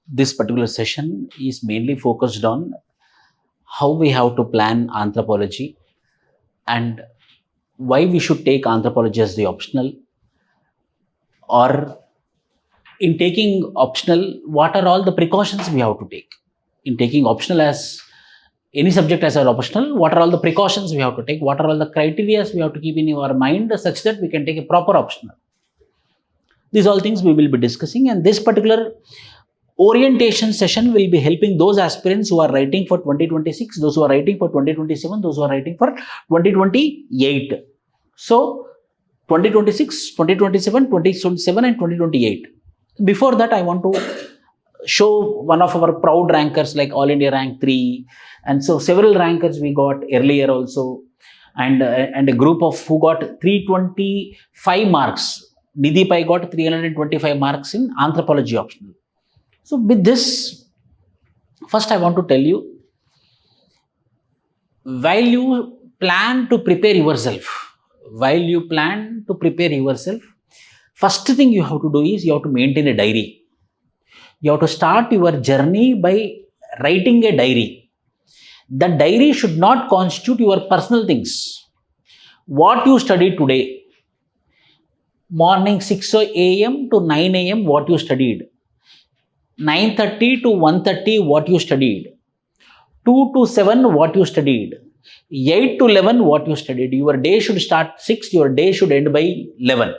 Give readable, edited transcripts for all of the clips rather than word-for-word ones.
This particular session is mainly focused on how we have to plan anthropology and why we should take anthropology as the optional, or in taking optional, what are all the precautions we have to take. In taking optional as any subject as an optional, what are all the precautions we have to take, what are all the criteria we have to keep in our mind such that we can take a proper optional. These all things we will be discussing, and this particular orientation session will be helping those aspirants who are writing for 2026, those who are writing for 2027, those who are writing for 2028. So 2026, 2027, 2027 and 2028. Before that, I want to show one of our proud rankers like All India Rank 3, and so several rankers we got earlier also, and a group of who got 325 marks. Nidhi Pai got 325 marks in anthropology optional. So with this, first I want to tell you, while you plan to prepare yourself, first thing you have to do is you have to maintain a diary. You have to start your journey by writing a diary. The diary should not constitute your personal things. What you studied today, morning 6 a.m. to 9 a.m. what you studied, 9:30 to 1:30 what you studied, 2 to 7 what you studied, 8 to 11 what you studied. Your day should start 6, your day should end by 11.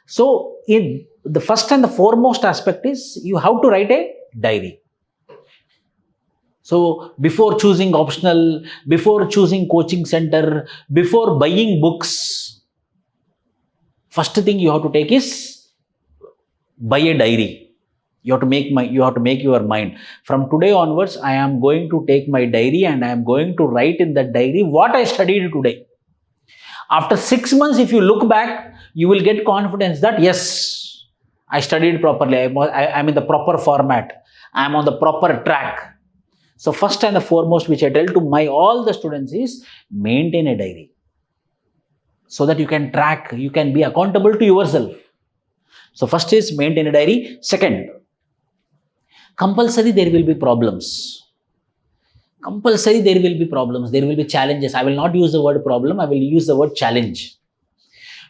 So the first and the foremost aspect is you have to write a diary. So before choosing optional, before choosing coaching center, before buying books, first thing you have to take is buy a diary. You have to make your mind. From today onwards, I am going to take my diary and I am going to write in that diary what I studied today. After 6 months, if you look back, you will get confidence that yes, I studied properly. I am in the proper format. I am on the proper track. So first and the foremost, which I tell to all the students is maintain a diary, so that you can track, you can be accountable to yourself. So first is maintain a diary. Second, compulsory there will be problems. There will be challenges. I will not use the word problem, I will use the word challenge.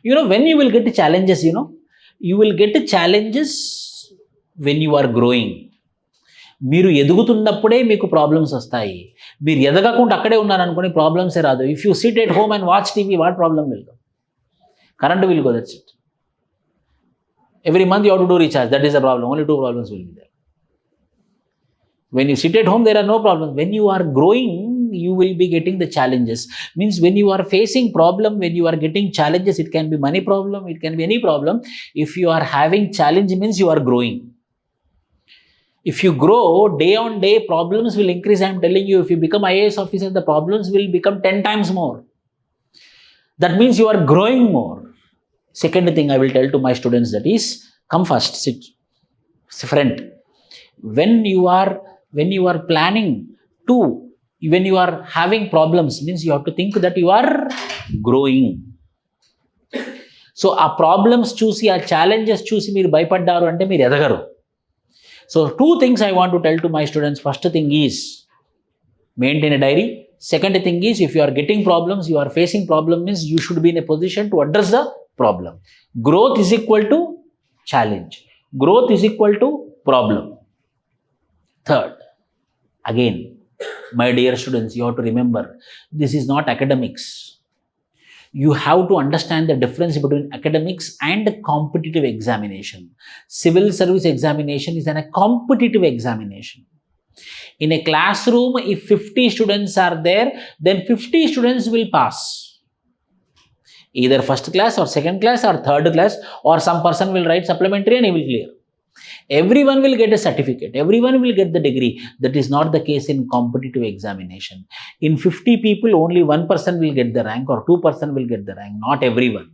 When you will get the challenges, you will get the challenges when you are growing. మీరు ఎదుగుతున్నప్పుడే మీకు problems వస్తాయి. మీరు ఎదగకుండా అక్కడే ఉన్నారనుకోని ప్రాబ్లమ్సే రాదు. If you SIT at home and watch TV, what problem will go? Current will go, that's it. Every month you have to do recharge, that is the problem. Only 2 problems will be there. When you sit at home, there are no problems. When you are growing, you will be getting the challenges. Means when you are facing problem, when you are getting challenges, it can be money problem, it can be any problem. If you are having challenge, means you are growing. If you grow, day on day, problems will increase. I am telling you, if you become IAS officer, the problems will become 10 times more. That means you are growing more. Second thing I will tell to my students, that is, come first, sit front. When you are planning to, when you are having problems, means you have to think that you are growing. So ఆ problems చూసి, ఆ challenges చూసి మీరు భయపడ్డారు అంటే మీరు ఎదగరు. So 2 things I want to tell to my students. First thing is maintain a diary. Second thing is, if you are getting problems, you are facing problem, means you should be in a position to address the problem. Growth is equal to challenge. Growth is equal to problem. Third, again, my dear students, you have to remember, this is not academics. You have to understand the difference between academics and competitive examination. Civil service examination is a competitive examination. In a classroom, if 50 students are there, then 50 students will pass. Either first class or second class or third class, or some person will write supplementary and he will clear. Everyone will get a certificate. Everyone will get the degree. That is not the case in competitive examination. In 50 people, only 1 person will get the rank or 2 person will get the rank. Not everyone.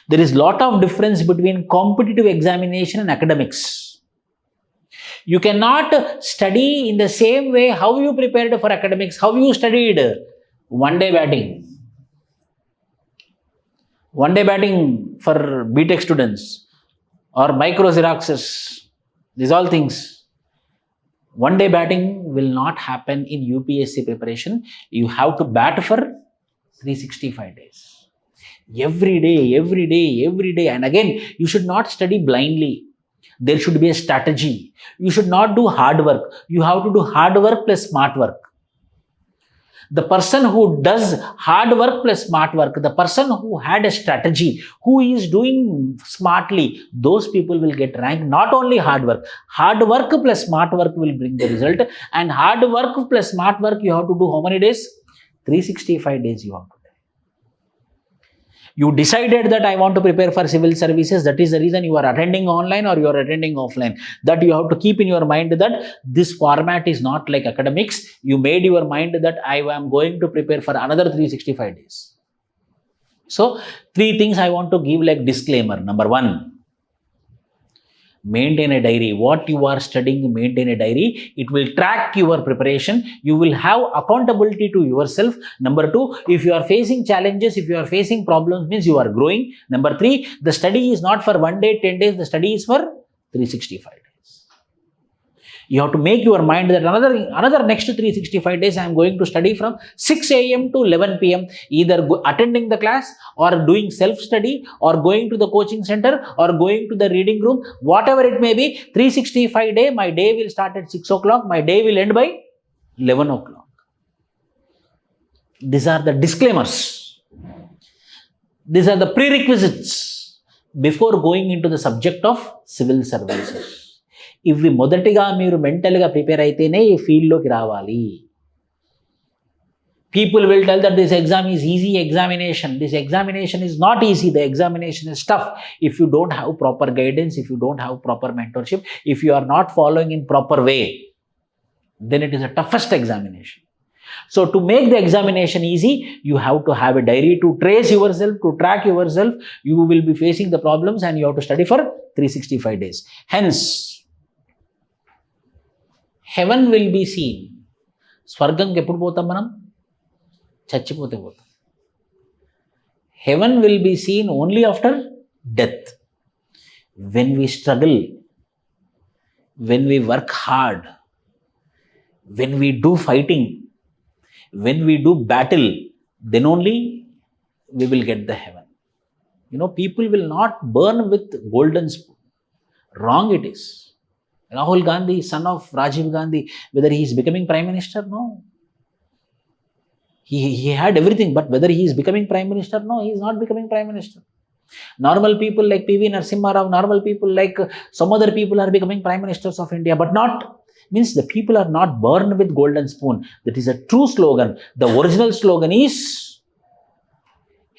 There is lot of difference between competitive examination and academics. You cannot study in the same way how you prepared for academics, how you studied one-day batting. One-day batting for BTech students or micro Xeroxes. These all things. One day batting will not happen in UPSC preparation. You have to bat for 365 days. Every day, every day, every day. And again, you should not study blindly. There should be a strategy. You should not do hard work. You have to do hard work plus smart work. The person who does hard work plus smart work, the person who had a strategy, who is doing smartly, those people will get ranked. Not only hard work plus smart work will bring the result. And hard work plus smart work you have to do how many days? 365 days you have to do. You decided that I want to prepare for civil services. That is the reason you are attending online or you are attending offline. That you have to keep in your mind that this format is not like academics. You made your mind that I am going to prepare for another 365 days. So, 3 things I want to give like disclaimer. Number 1, maintain a diary. What you are studying, maintain a diary. It will track your preparation. You will have accountability to yourself. Number 2, if you are facing challenges, if you are facing problems, means you are growing. Number 3, the study is not for 1 day, 10 days. The study is for 365 days. You have to make your mind that another next 365 days I am going to study from 6 a.m. to 11 p.m. either attending the class or doing self-study or going to the coaching center or going to the reading room, whatever it may be. 365 day, my day will start at 6 o'clock, my day will end by 11 o'clock. These are the disclaimers. These are the prerequisites before going into the subject of civil services. ఇవి మొదటిగా మీరు మెంటల్గా prepare అయితేనే ఈ ఫీల్డ్లోకి రావాలి. People will tell that this exam is easy examination. This examination is not easy. The examination is tough. If you don't have proper guidance, if you don't have proper mentorship, if you are not following in proper way, then it is the toughest examination. So to make the examination easy, you have to have a diary to trace yourself, to track yourself. You will be facing the problems and you have to study for 365 days. Hence, heaven will be seen. స్వర్గంకి ఎప్పుడు పోతాం మనం? చచ్చిపోతే పోతాం. Heaven will be seen only after death. When we struggle, when we work hard, when we do fighting, when we do battle, then only we will get the heaven. People will not burn with golden spoon. Wrong it is. Rahul Gandhi, son of Rajiv Gandhi, whether he is becoming prime minister? No. He had everything, but whether he is becoming prime minister? No, he is not becoming prime minister. Normal people like P.V. Narasimha Rao, normal people like some other people are becoming prime ministers of India, but not, means the people are not born with golden spoon. That is a true slogan. The original slogan is,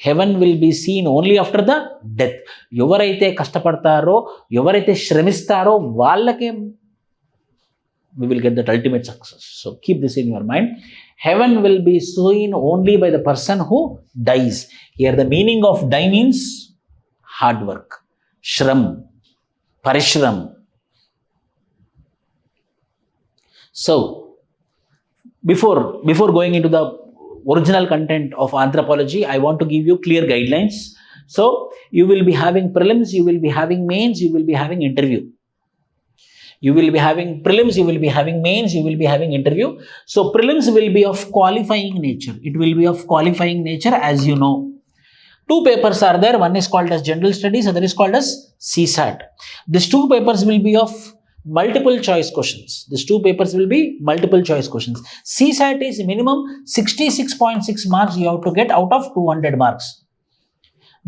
heaven will be seen only after the death. ఎవరైతే కష్టపడతారో, ఎవరైతే శ్రమిస్తారో వాళ్ళకే we will get that ultimate success. So keep this in your mind. Heaven will be seen only by the person who dies. Here the meaning of die means hard work, shram, parishram. So before going into the original content of anthropology, I want to give you clear guidelines. So you will be having prelims, you will be having mains, you will be having interview. You will be having prelims, you will be having mains, you will be having interview. So prelims will be of qualifying nature. It will be of qualifying nature, as you know. 2 papers are there. One is called as general studies, other is called as CSAT. These 2 papers will be of multiple choice questions. These 2 papers will be multiple choice questions. CSAT is minimum 66.6 marks you have to get out of 200 marks.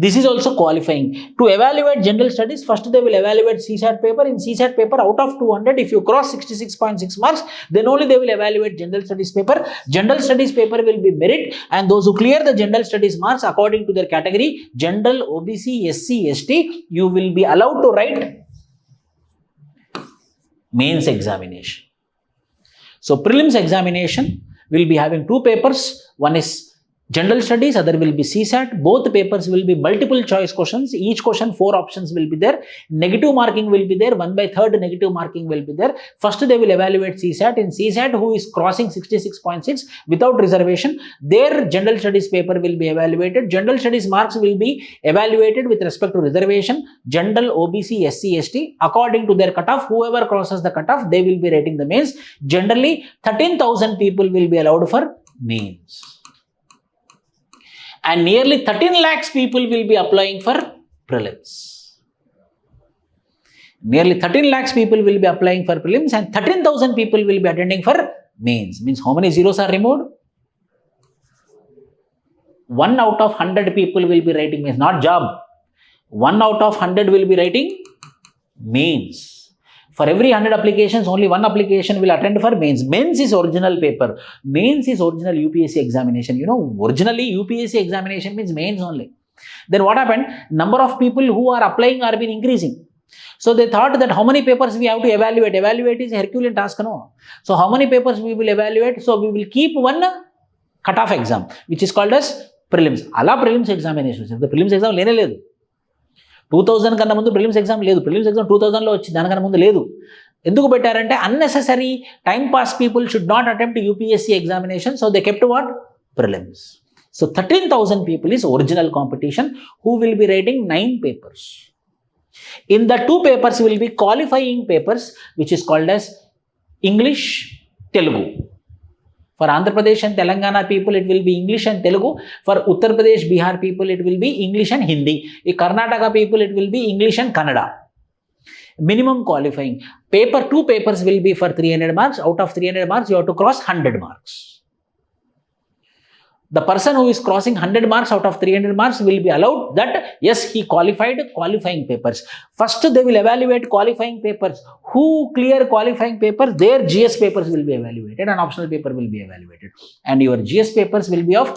This is also qualifying. To evaluate general studies, first they will evaluate CSAT paper. In CSAT paper, out of 200, if you cross 66.6 marks, then only they will evaluate general studies paper. General studies paper will be merit, and those who clear the general studies marks according to their category, general, OBC, SC, ST, you will be allowed to write mains examination. So prelims examination will be having 2 papers. One is General studies, other will be CSAT. Both papers will be multiple choice questions. Each question 4 options will be there. Negative marking will be there. 1/3 negative marking will be there. First they will evaluate CSAT. In CSAT, who is crossing 66.6 without reservation, their general studies paper will be evaluated. General studies marks will be evaluated with respect to reservation, general, OBC, SC, ST. According to their cutoff, whoever crosses the cutoff, they will be rating the mains. Generally, 13,000 people will be allowed for mains. And nearly 13 lakhs people will be applying for prelims. Nearly 13 lakhs people will be applying for prelims and 13,000 people will be attending for mains. Means how many zeros are removed? 1 out of 100 people will be writing mains, not job. 1 out of 100 will be writing mains. For every 100 applications, only 1 application will attend for mains. Mains is original paper. Mains is original UPSC examination. You know, originally UPSC examination means mains only. Then what happened? Number of people who are applying are been increasing. So they thought that how many papers we have to evaluate. Evaluate is a Herculean task, no? So how many papers we will evaluate? So we will keep one cutoff exam, which is called as prelims. Alla prelims examinations. The prelims exam lene ledu. 2000 కన్నా ముందు prelims exam లేదు. Prelims exam 2000లో వచ్చింది, దానికన్నా ముందు లేదు. ఎందుకు పెట్టారంటే unnecessary time pass people should not attempt UPSC examination. So they kept what? Prelims. So 13,000 people is original competition who will be writing 9 papers. In the 2 papers will be qualifying papers, which is called as English, Telugu. For Andhra Pradesh and Telangana people, it will be English and Telugu. For Uttar Pradesh, Bihar people, it will be English and Hindi. In Karnataka people, it will be English and Kannada. Minimum qualifying. 2 papers will be for 300 marks. Out of 300 marks, you have to cross 100 marks. The person who is crossing 100 marks out of 300 marks will be allowed that, yes, he qualified qualifying papers. First, they will evaluate qualifying papers. Who clear qualifying papers, their GS papers will be evaluated and optional paper will be evaluated. And your GS papers will be of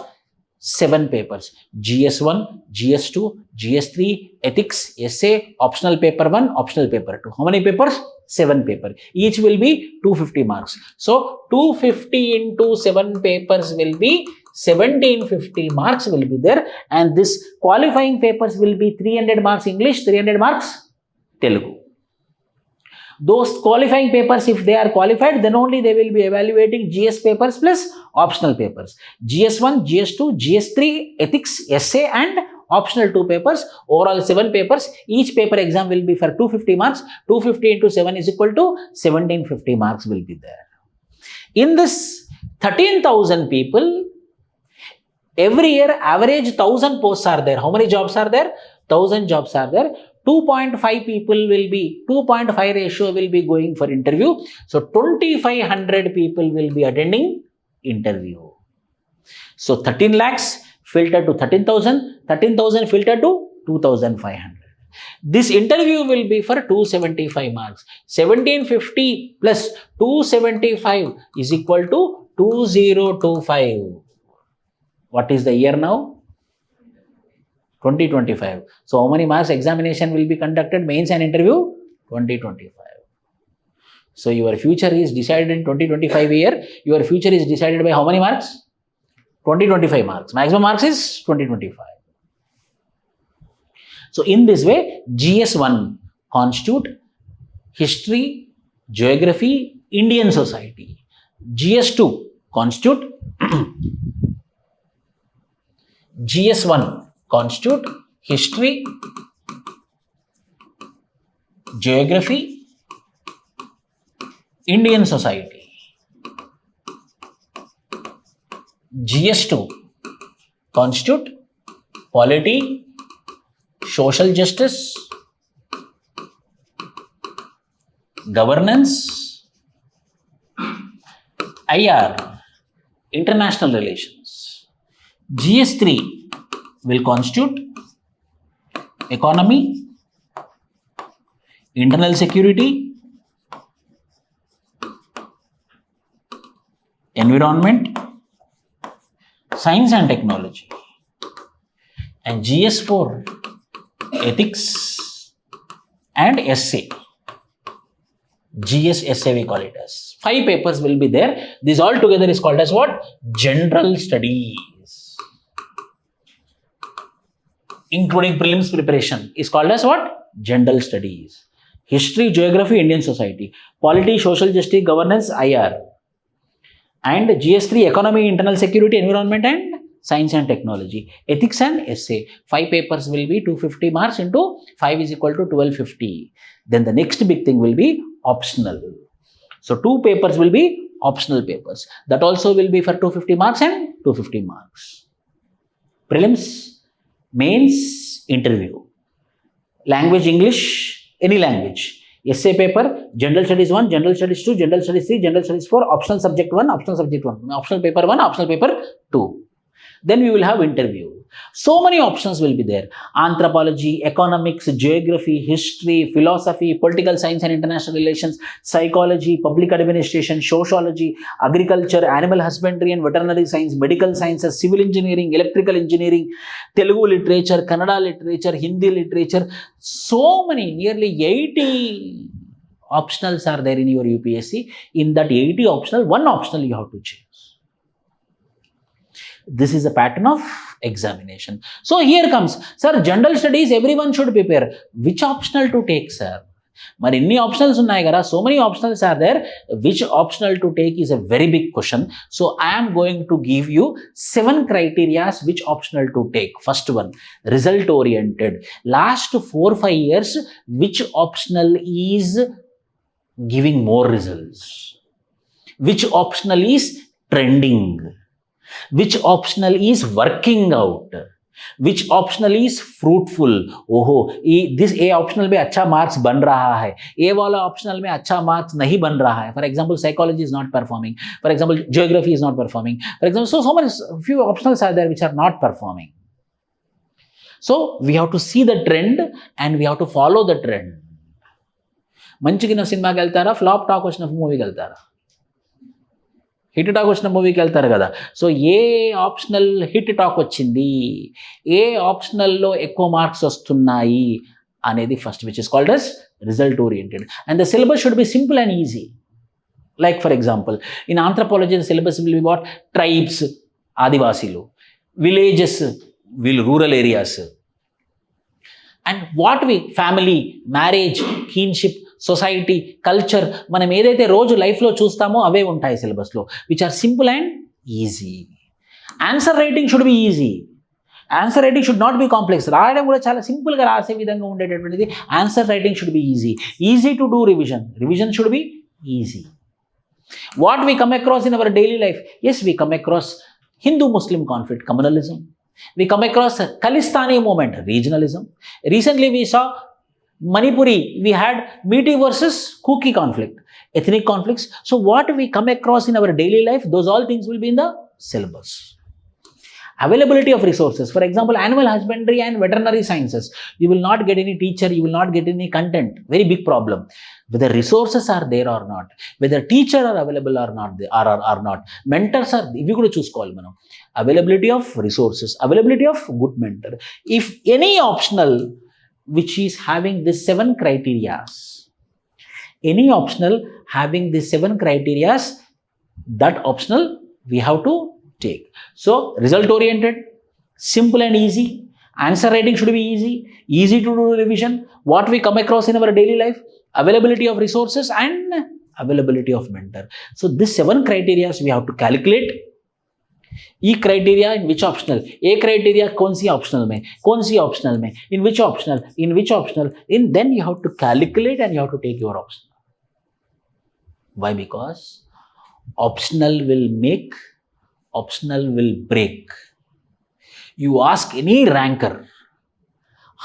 7 papers. GS1, GS2, GS3, Ethics, Essay, optional paper 1, optional paper 2. How many papers? 7 papers. Each will be 250 marks. So, 250 into 7 papers will be 1750 marks will be there, and this qualifying papers will be 300 marks English, 300 marks Telugu. Those qualifying papers, if they are qualified, then only they will be evaluating GS papers plus optional papers. GS1, GS2, GS3, Ethics, Essay and optional 2 papers. Overall 7 papers. Each paper exam will be for 250 marks. 250 into 7 is equal to 1750 marks will be there. In this 13,000 people, every year average 1000 posts are there. How many jobs are there? 1000 jobs are there. 2.5 people will be, 2.5 ratio will be going for interview. So 2500 people will be attending interview. So 13 lakhs filtered to 13,000, 13,000 filtered to 2,500. This interview will be for 275 marks. 1750 plus 275 is equal to 2025. What is the year now? 2025. So how many marks examination will be conducted? Mains and interview? 2025. So your future is decided in 2025 year. Your future is decided by how many marks? 2025 marks. Maximum marks is 2025. So in this way, GS1 constitute history, geography, Indian society. GS2 constitute GS1 constitute history, geography, Indian society. GS2 constitute polity, social justice, governance, IR, international relations. GS3 will constitute economy, internal security, environment, science and technology. And GS4 ethics and essay. GS essay we call it as. 5 papers will be there. This all together is called as what? General studies. including prelims preparation, is called as what? General studies. History, geography, Indian society. Polity, social justice, governance, IR. And GS3, economy, internal security, environment and science and technology. Ethics and essay. 5 papers will be 250 marks into 5 is equal to 1250. Then the next big thing will be optional. So 2 papers will be optional papers. That also will be for 250 marks and 250 marks. Prelims, mains, interview. Language, English, any language. Essay paper, general studies 1, general studies 2, general studies 3, general studies 4, optional subject 1, optional subject 1, optional paper 1, optional paper 2. Then we will have interview. So many options will be there. Anthropology, economics, geography, history, philosophy, political science and international relations, psychology, public administration, sociology, agriculture, animal husbandry and veterinary science, medical sciences, civil engineering, electrical engineering, Telugu literature, Kannada literature, Hindi literature. So many, nearly 80 optionals are there in your UPSC. In that 80 optional, one optional you have to choose. This is a pattern of examination. So here comes, sir, general studies everyone should prepare. Which optional to take, sir? But any optionals unnai kada, so many optionals are there. Which optional to take is a very big question. So I am going to give you 7 criteria which optional to take. First one, result oriented. Last 4-5 years, which optional is giving more results? Which optional is trending? Which optional is working out? Which optional is fruitful? ओहो, this A optional में अच्छा marks बन रहा है, A वाला optional में अच्छा marks नहीं बन रहा है. For example, psychology is not performing. For example, geography is not performing. For example, so many few optionals are there which are not performing. So we have to see the trend and we have to follow the trend. మంచిగా సినిమాకి వెళ్తారా, flop talk వచ్చిన మూవీకి వెళ్తారా? Hit talk వచ్చిన మూవీకి వెళ్తారు కదా. So A optional hit talk వచ్చింది, ఏ ఆప్షనల్లో ఎక్కువ మార్క్స్ వస్తున్నాయి అనేది first, which is called as result oriented. And the syllabus should be simple and easy. Like for example, in anthropology the syllabus will be what? Tribes, ఆదివాసీలు, villages, వీళ్ళు rural areas, and what we family, marriage, kinship, society, culture, మనం ఏదైతే రోజు లైఫ్లో చూస్తామో అవే ఉంటాయి సిలబస్లో, which are simple and easy. Answer writing should be easy. Answer writing should not be complex. రాయడం కూడా చాలా సింపుల్గా రాసే విధంగా ఉండేటటువంటిది answer writing should be easy. Easy to do revision. Revision should be easy. What we come across in our daily life? Yes, we come across Hindu-Muslim conflict, communalism. We come across Khalistani movement, regionalism. Recently we saw Manipuri, we had Meeti versus Kuki conflict, ethnic conflicts. So what we come across in our daily life, those all things will be in the syllabus. Availability of resources. For example, animal husbandry and veterinary sciences. You will not get any teacher, you will not get any content. Very big problem. Whether resources are there or not, whether teachers are available or not, are not. Mentors are, if you could choose call, availability of resources, availability of good mentor. If any optional which is having these 7 criteria, any optional having these 7 criteria, that optional we have to take. So result oriented, simple and easy. Answer writing should be easy, easy to do revision. What we come across in our daily life, availability of resources and availability of mentor. So these 7 criteria we have to calculate. E criteria in which optional, A criteria कौन सी optional में, कौन सी optional में, in which optional, in then you have to calculate and you have to take your optional. Why? Because optional will make, optional will break. You ask any ranker,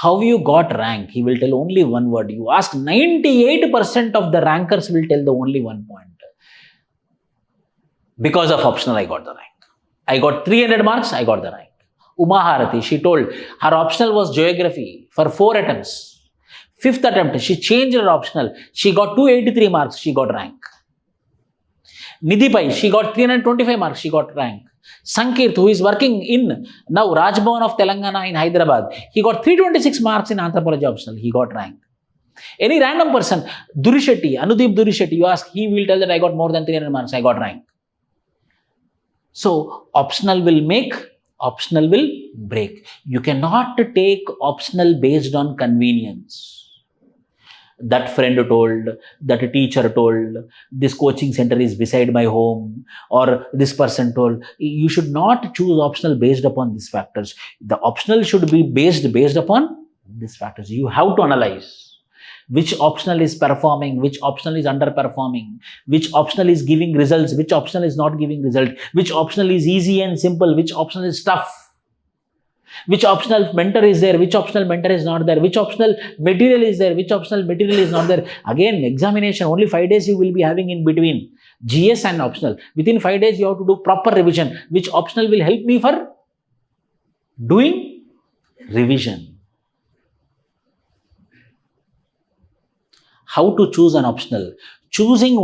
how you got rank? He will tell only one word. You ask 98% of the rankers will tell the only one point. Because of optional, I got the rank. I got 300 marks, I got the rank. Uma Harati, she told her optional was geography for 4 attempts. 5th attempt, she changed her optional. She got 283 marks, she got rank. Nidhi Pai, she got 325 marks, she got rank. Sankirt, who is working in now Rajbhavan of Telangana in Hyderabad, he got 326 marks in anthropology optional, he got rank. Any random person, Durishetty, Anudeep Durishetty, you ask, he will tell that I got more than 300 marks, I got rank. So optional will make, Optional will break. You cannot take optional based on convenience. That friend told, that teacher told, this coaching center is beside my home, or this person told. You should not choose optional based upon these factors. The optional should be based upon these factors. You have to analyze which optional is performing, which optional is underperforming, which optional is giving results, which optional is not giving result, which optional is easy and simple, which optional is tough, which optional mentor is there, which optional mentor is not there, which optional material is there, which optional material is not there. Again, examination, only 5 days you will be having in between GS and optional. Within 5 days, you have to do proper revision. Which optional will help me for doing revision? How to choose an optional? Choosing,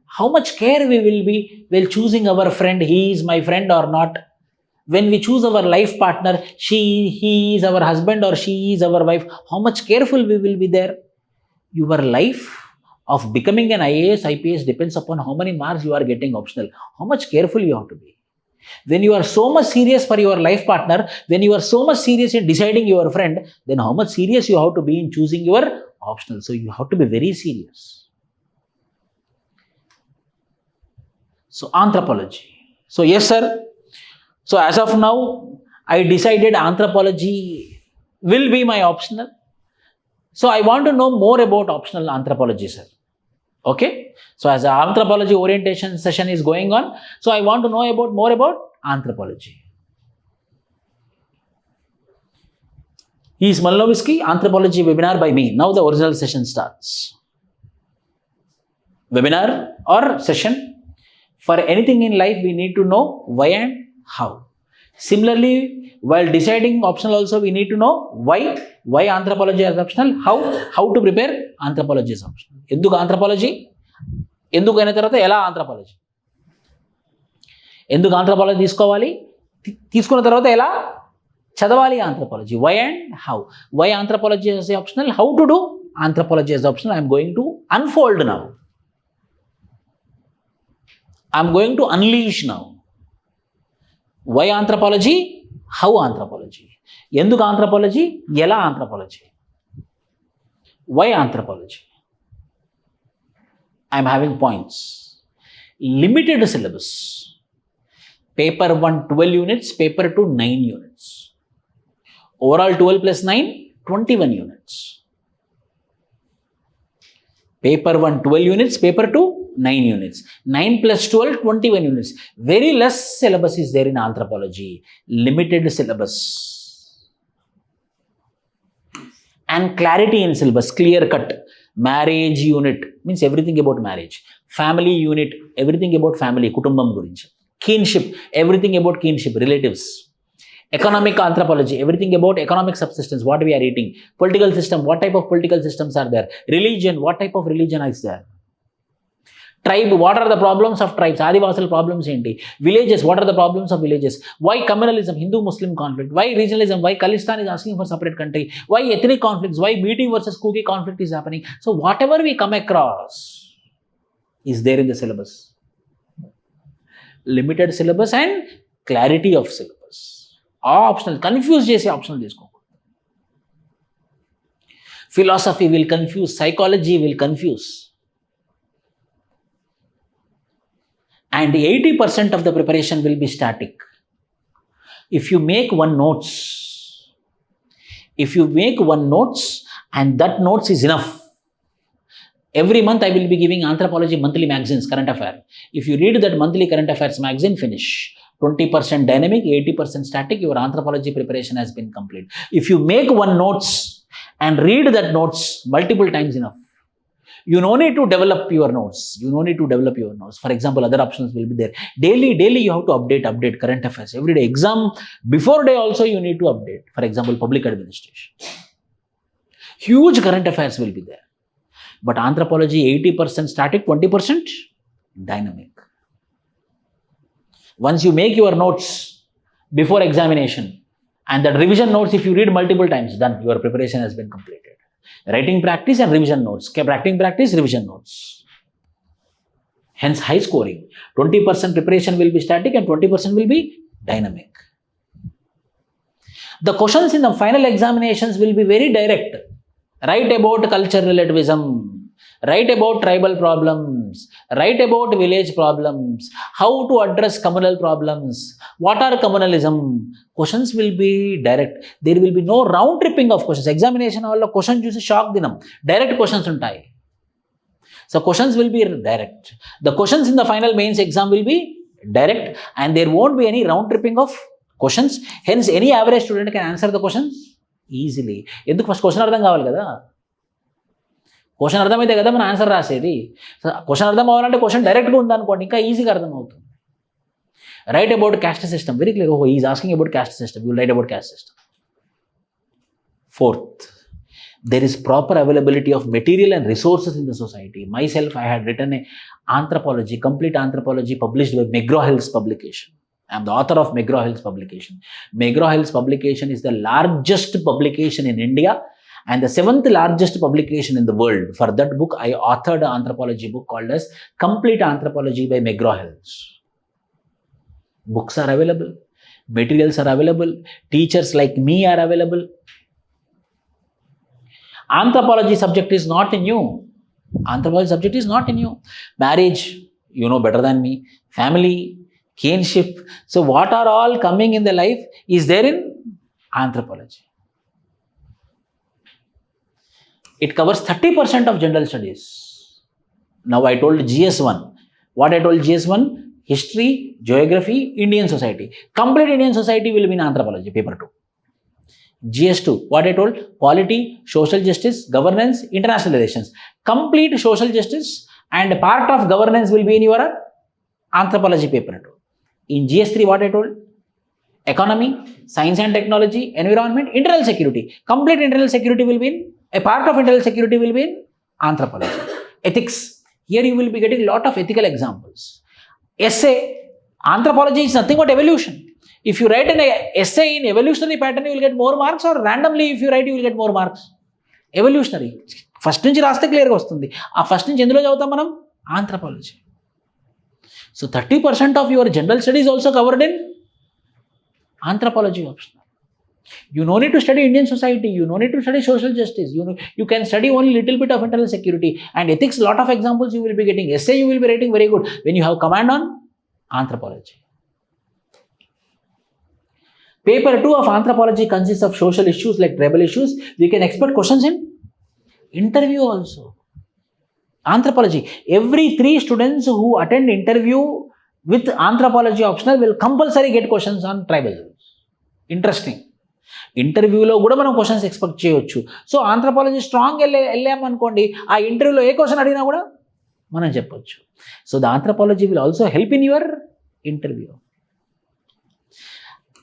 how much care we will be while choosing our friend, he is my friend or not. When we choose our life partner, he is our husband or she is our wife, how much careful we will be there? Your life of becoming an IAS, IPS depends upon how many marks you are getting optional. How much careful you have to be. When you are so much serious for your life partner, when you are so much serious in deciding your friend, then how much serious you have to be in choosing your optional. So you have to be very serious. So anthropology. So yes, sir. So as of now, I decided anthropology will be my optional. So I want to know more about optional anthropology, sir. Okay. So as an anthropology orientation session is going on, so I want to know more about anthropology. Is Malnovisky anthropology webinar by me. Now the original session starts. Webinar or session. For anything in life, we need to know why and how. Similarly, while deciding optional also, we need to know why anthropology is optional, how to prepare anthropology is optional. Enduku anthropology? Enduku aina tarvata ela anthropology? Enduku anthropology తీసుకోవాలి? తీసుకున్న తర్వాత ఎలా చదవాలి anthropology? Why and how? Why anthropology is optional? How to do anthropology is optional? I am going to unfold now. I am going to unleash now. Why anthropology? How anthropology? Enduku anthropology? Ela anthropology? Why anthropology? I am having points. Limited syllabus. Paper 1, 12 units. Paper 2, 9 units. Overall 12 plus 9, 21 units. Paper 1, 12 units. Paper 2, 9 units. 9 plus 12, 21 units. Very less syllabus is there in anthropology. Limited syllabus. And clarity in syllabus, clear cut. Marriage unit means everything about marriage. Family unit, everything about family, kutumbam gurinchi. Kinship, everything about kinship, relatives. Economic anthropology, everything about economic subsistence, what we are eating. Political system, what type of political systems are there. Religion, what type of religion is there. Tribe, what are the problems of tribes? Adivasal problems enti. Villages, what are the problems of villages? Why communalism, Hindu-Muslim conflict? Why regionalism? Why Khalistan is asking for separate country? Why ethnic conflicts? Why BT versus Kuki conflict is happening? So whatever we come across is there in the syllabus. Limited syllabus and clarity of syllabus. Optional, confuse చేసే optional తీసుకోకూడదు. Philosophy will confuse, psychology will confuse. And 80% of the preparation will be static. If you make one notes and that notes is enough. Every month I will be giving anthropology monthly magazines, current affair. If you read that monthly current affairs magazine, finish. 20% dynamic, 80% static, your anthropology preparation has been complete. If you make one notes and read that notes multiple times enough, you no need to develop your notes. For example, other options will be there. Daily you have to update current affairs. Every day, exam before day also you need to update. For example, public administration. Huge current affairs will be there. But anthropology, 80% static, 20% dynamic. Once you make your notes before examination and that revision notes, if you read multiple times, done, your preparation has been completed. Writing practice and revision notes. Writing practice, revision notes. Hence high scoring. 20% preparation will be static and 20% will be dynamic. The questions in the final examinations will be very direct. Write about cultural relativism, write about tribal problems, write about village problems, how to address communal problems, what are communalism. Questions will be direct. There will be no round tripping of questions. Examination all question choose shock dinam. Direct questions untai. So questions will be direct. The questions in the final mains exam will be direct, and there won't be any round tripping of questions. Hence, any average student can answer the questions easily. ఎందుకు first question అర్థం కావాలి కదా, question అర్థమైతే కదా మన answer రాసేది. So question అర్థం అవ్వాలంటే క్వశ్చన్ డైరెక్ట్గా ఉందనుకోండి ఇంకా ఈజీగా అర్థం అవుతుంది. Write about caste system, very clear. ఓహో, is asking about caste system, you will write about caste system. Fourth, there is proper availability of material and resources in the society. Myself, I had written a anthropology, complete anthropology published by McGraw-Hill's publication. I am the author of McGraw-Hill's publication. McGraw-Hill's publication is the largest publication in India and the 7th largest publication in the world. For that book, I authored an anthropology book called as Complete Anthropology by McGraw-Hill's. Books are available, materials are available, teachers like me are available. Anthropology subject is not new. Anthropology subject is not new. Marriage, you know better than me. Family, kinship. So what are all coming in the life is there in anthropology. It covers 30% of general studies. Now I told GS1. What I told GS1? History, geography, Indian society. Complete Indian society will be in anthropology, paper 2. GS2, what I told? Polity, social justice, governance, international relations. Complete social justice and part of governance will be in your anthropology paper 2. In GS3, what I told? Economy, science and technology, environment, internal security. Complete internal security will be in, a part of internal security will be in anthropology. Ethics, here you will be getting a lot of ethical examples. Essay, anthropology is nothing but evolution. If you write an essay in evolutionary pattern, you will get more marks, or randomly if you write, you will get more marks. Evolutionary. First నుంచి రాస్తే క్లియర్గా వస్తుంది. ఆ first నుంచి ఎందులో చదువుతాం మనం? Anthropology. So 30% of your general studies also covered in anthropology optional. You no need to study Indian society, you no need to study social justice, you can study only little bit of internal security and ethics. Lot of examples you will be getting. Essay you will be writing very good when you have command on anthropology. Paper 2 of anthropology consists of social issues like tribal issues. We can expect questions in interview also. Anthropology, every 3 students who attend interview with anthropology optional will compulsory get questions on tribal. Interesting. ఇంటర్వ్యూలో కూడా మనం questions expect చేయొచ్చు. So anthropology strong వెళ్ళామనుకోండి, ఆ ఇంటర్వ్యూలో ఏ question అడిగినా కూడా మనం చెప్పొచ్చు. So the anthropology will also help in your interview.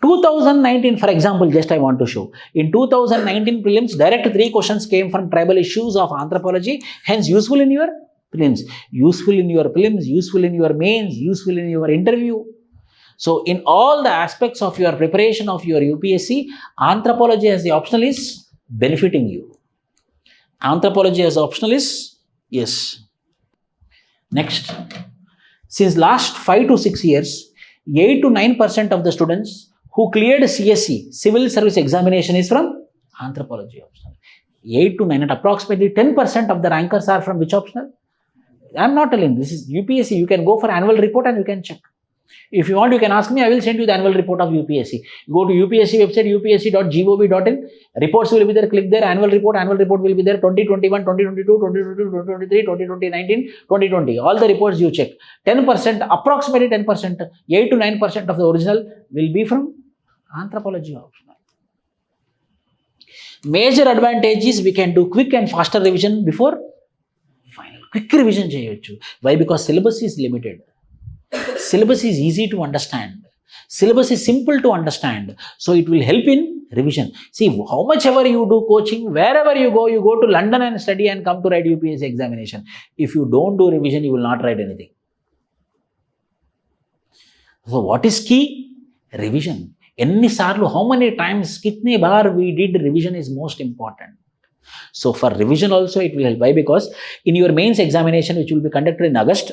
2019, for example, just I want to show. In 2019 prelims, direct 3 questions came from tribal issues of anthropology, hence useful in your prelims, useful in your prelims, useful in your mains, useful in your interview. So in all the aspects of your preparation of your UPSC, anthropology as the optional is benefiting you. Anthropology as optional is, yes. Next, since last 5 to 6 years, 8 to 9% of the students who cleared CSE, Civil Service Examination, is from anthropology optional. 8 to 9, and approximately 10% of the rankers are from which optional? I am not telling, this is UPSC. You can go for annual report and you can check. If you want, you can ask me, I will send you the annual report of UPSC. Go to UPSC website, upsc.gov.in. Reports will be there, click there, annual report will be there, 2021, 2022, 2022, 2023, 2019, 2020. All the reports you check. 10%, approximately 10%, 8 to 9% of the original will be from anthropology optional. Major advantage is we can do quick and faster revision before final. Quick revision cheyochu. Why? Because syllabus is limited. Syllabus is easy to understand. Syllabus is simple to understand. So it will help in revision. See, how much ever you do coaching, wherever you go to London and study and come to write UPSC examination. If you don't do revision, you will not write anything. So what is key? Revision. How many times, kitne baar we did revision is most important. So for revision also it will help. Why? Because in your mains examination, which will be conducted in August,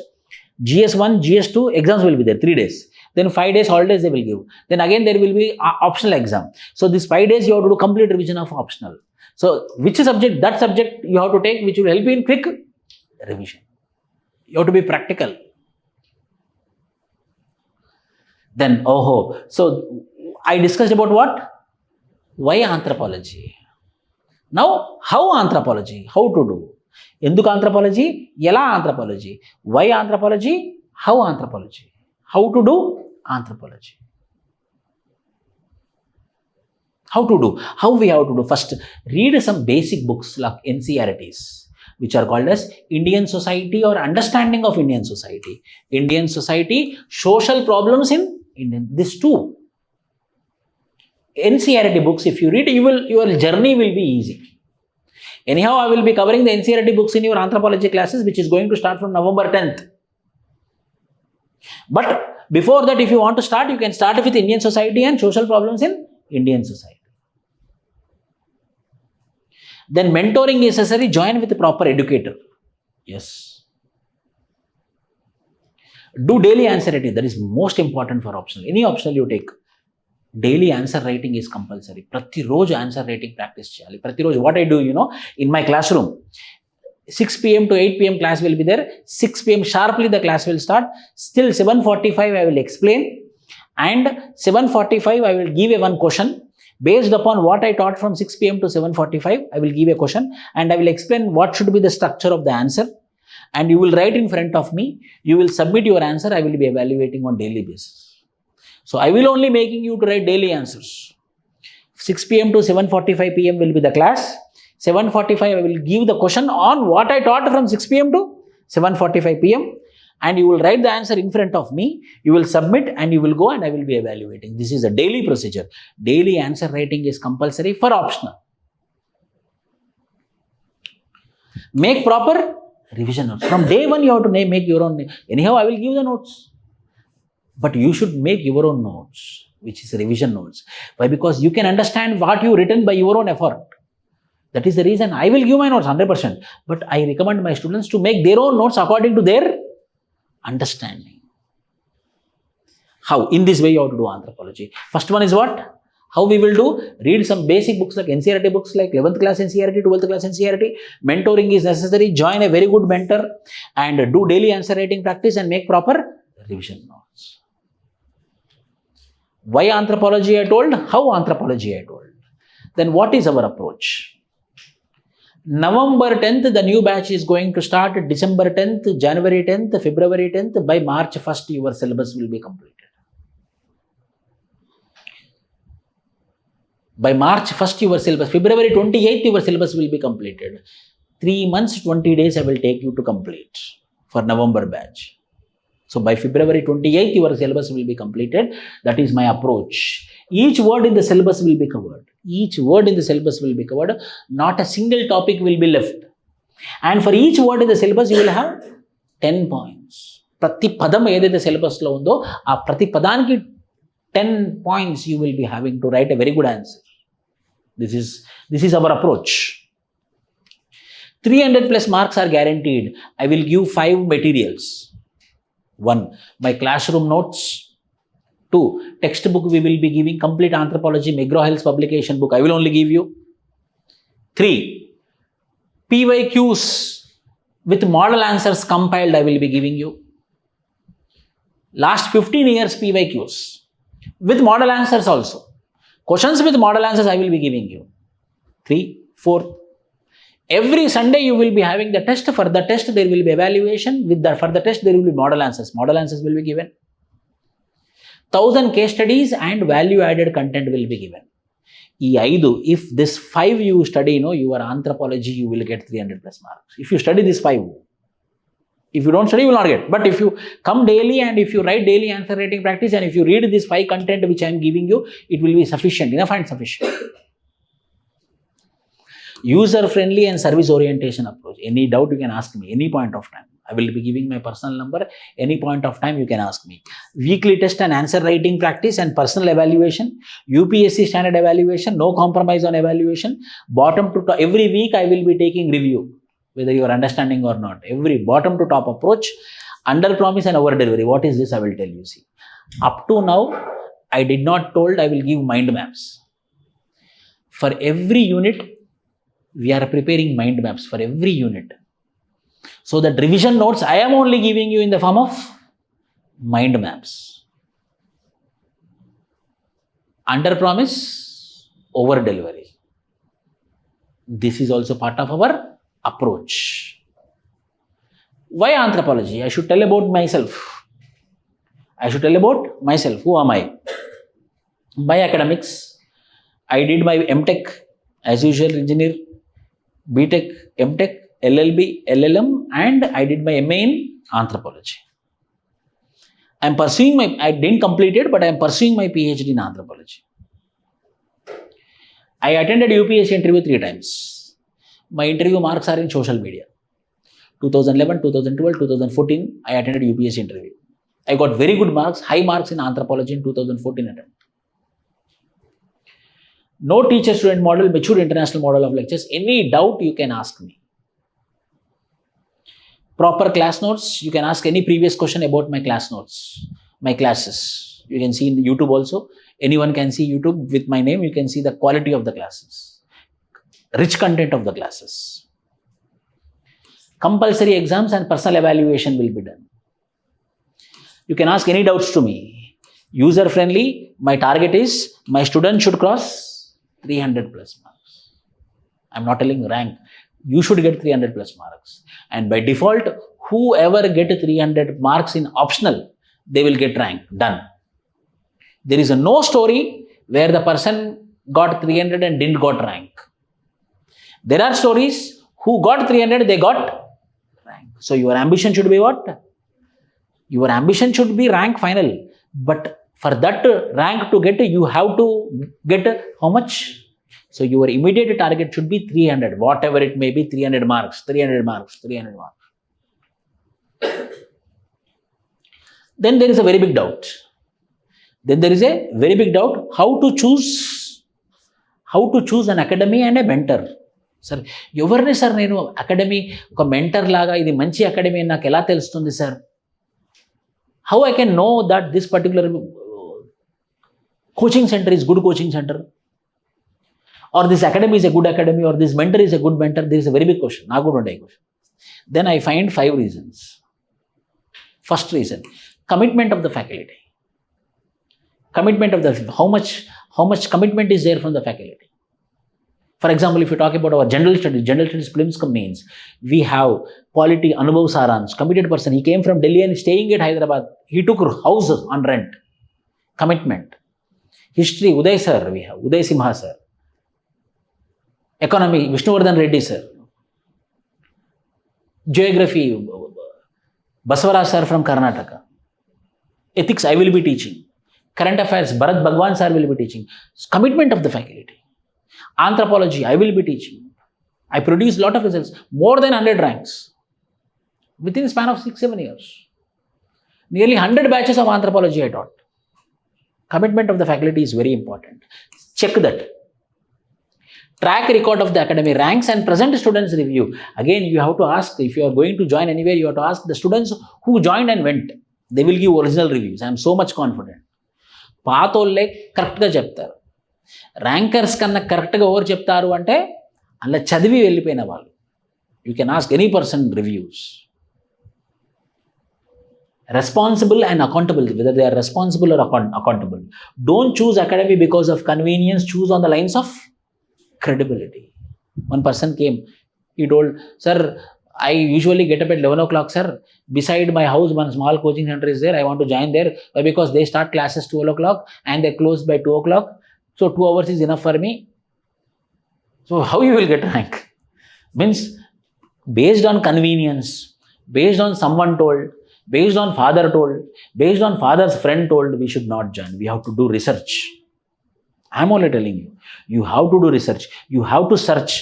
GS1, GS2 exams will be there, 3 days. Then 5 days holidays they will give. Then again there will be optional exam. So this 5 days you have to do complete revision of optional. So which subject, that subject you have to take, which will help you in quick revision. You have to be practical. Then, so I discussed about what? Why anthropology? Now, how anthropology? How to do? Enduku anthropology? Ela anthropology? Why anthropology? How anthropology? How to do anthropology? How to do? How we have to do? First, read some basic books like NCERTs, which are called as Indian Society or Understanding of Indian Society. Indian Society, Social Problems in Indian. These two NCERT books, if you read, your journey will be easy. Anyhow, I will be covering the NCERT books in your anthropology classes, which is going to start from November 10th. But before that, if you want to start, you can start with Indian Society and Social Problems in Indian Society. Then mentoring is necessary, join with a proper educator. Yes. Do daily answer writing, that is most important for optional. Any optional you take, daily answer writing is compulsory. Prati roju answer writing practice cheyali. Prati roju, what I do, in my classroom, 6 p.m. to 8 p.m. class will be there. 6 p.m. sharply the class will start. Still 7:45 I will explain, and 7:45 I will give a one question. Based upon what I taught from 6 p.m. to 7:45, I will give a question and I will explain what should be the structure of the answer. And you will write in front of me. You will submit your answer. I will be evaluating on daily basis. So I will only making you to write daily answers. 6 p.m. to 7:45 p.m. will be the class. 7:45 I will give the question on what I taught from 6 p.m. to 7:45 p.m. And you will write the answer in front of me. You will submit and you will go and I will be evaluating. This is a daily procedure. Daily answer writing is compulsory for optional. Make proper revision notes. From day one you have to make your own. Anyhow, I will give the notes. But you should make your own notes, which is revision notes. Why? Because you can understand what you written by your own effort. That is the reason I will give my notes 100%. But I recommend my students to make their own notes according to their understanding. How? In this way you have to do anthropology. First one is what? How we will do? Read some basic books like NCERT books like 11th class NCERT, 12th class NCERT. Mentoring is necessary. Join a very good mentor and do daily answer writing practice and make proper revision notes. Why anthropology I told? How anthropology I told? Then what is our approach? November 10th, the new batch is going to start. December 10th, January 10th, February 10th. By March 1st, your syllabus will be completed. By March 1st, your syllabus. February 28th, your syllabus will be completed. 3 months, 20 days, I will take you to complete for November batch. So by February 28th, your syllabus will be completed. That is my approach. Each word in the syllabus will be covered. Each word in the syllabus will be covered. Not a single topic will be left. And for each word in the syllabus, you will have 10 points. Prati padam edaithe syllabus lo undo, aa prati padaniki 10 points you will be having to write a very good answer. This is our approach. 300 plus marks are guaranteed. I will give 5 materials. 1. My classroom notes. 2. Textbook we will be giving. Complete Anthropology, McGraw-Hill's publication book. I will only give you. 3. PYQs with model answers compiled I will be giving you. Last 15 years PYQs with model answers also. Questions with model answers I will be giving you. 3. 4. Every Sunday you will be having the test. For the test there will be evaluation. For the test there will be model answers. Model answers will be given. 1000 case studies and value added content will be given. If this 5 you study, your anthropology, you will get 300 plus marks. If you study this 5. If you don't study, you will not get. But if you come daily and if you write daily answer writing practice and if you read this 5 content which I am giving you, it will be sufficient, enough and sufficient. User-friendly and service orientation approach. Any doubt you can ask me, any point of time. I will be giving my personal number. Any point of time you can ask me. Weekly test and answer writing practice and personal evaluation. UPSC standard evaluation. No compromise on evaluation. Bottom to top. Every week I will be taking review. Whether you are understanding or not. Every bottom to top approach. Under promise and over delivery. What is this? I will tell you. See. Up to now, I did not told I will give mind maps. For every unit, we are preparing mind maps for every unit. So the revision notes, I am only giving you in the form of mind maps. Under promise, over delivery. This is also part of our approach. Why anthropology? I should tell about myself. Who am I? By academics, I did my MTech, as usual, engineer, BTech, MTech, LLB, LLM, and I did my MA in anthropology. I didn't complete it, but I am pursuing my PhD in anthropology. I attended UPSC interview 3 times. My interview marks are in social media. 2011, 2012, 2014, I attended UPSC interview. I got very good marks, high marks in anthropology in 2014 attempt. No teacher-student model, mature international model of lectures. Any doubt you can ask me. Proper class notes, you can ask any previous question about my class notes, my classes. You can see in YouTube also. Anyone can see YouTube with my name. You can see the quality of the classes, rich content of the classes. Compulsory exams and personal evaluation will be done. You can ask any doubts to me. User friendly, my target is my student should cross 300 plus marks. I'm not telling rank. You should get 300 plus marks. And by default, whoever get 300 marks in optional, they will get rank. Done. There is no story where the person got 300 and didn't got rank. There are stories who got 300, they got rank. So your ambition should be what? Your ambition should be rank final. But for that rank to get, you have to get how much? So your immediate target should be 300, whatever it may be, 300 marks, 300 marks, 300 marks. Then there is a very big doubt. How to choose an academy and a mentor. Sir, evarni sir nenu academy oka mentor laga idi manchi academy naku ela telustundi sir? How I can know that this particular coaching center is good coaching center? Or this academy is a good academy, or this mentor is a good mentor? There is a very big question. Then I find 5 reasons. First reason, commitment of the faculty. How much commitment is there from the faculty? For example, if you talk about our general studies prelims means we have quality Anubhav Saransh, committed person. He came from Delhi and staying at Hyderabad. He took houses on rent. Commitment. History, Uday sir, we have Uday Simha sir. Economy, Vishnu Reddy sir. Geography, Baswaraj sir from Karnataka. Ethics, I will be teaching. Current affairs, Bharat Bhagwan sir will be teaching. Commitment of the faculty. Anthropology, I will be teaching. I produce a lot of results, more than 100 ranks within the span of 6-7 years. Nearly 100 batches of anthropology I taught. Commitment of the faculty is very important. Check that. Track record of the academy, ranks and present students review. Again, you have to ask, if you are going to join anywhere, you have to ask the students who joined and went. They will give original reviews. I am so much confident. పాతోళ్ళే కరెక్ట్గా చెప్తారు. Rankers కన్నా కరెక్ట్గా ఎవరు చెప్తారు అంటే అలా చదివి వెళ్ళిపోయిన వాళ్ళు. You can ask any person reviews. Responsible and accountable, whether they are responsible or accountable. Don't choose academy because of convenience. Choose on the lines of credibility. One person came, he told, sir, I usually get up at 11 o'clock, sir. Beside my house, one small coaching center is there. I want to join there because they start classes 12 o'clock and they close by 2 o'clock. So 2 hours is enough for me. So how you will get rank? Means based on convenience, based on someone told, based on father told, based on father's friend told, we should not join. We have to do research. I'm only telling you, you have to do research. You have to search.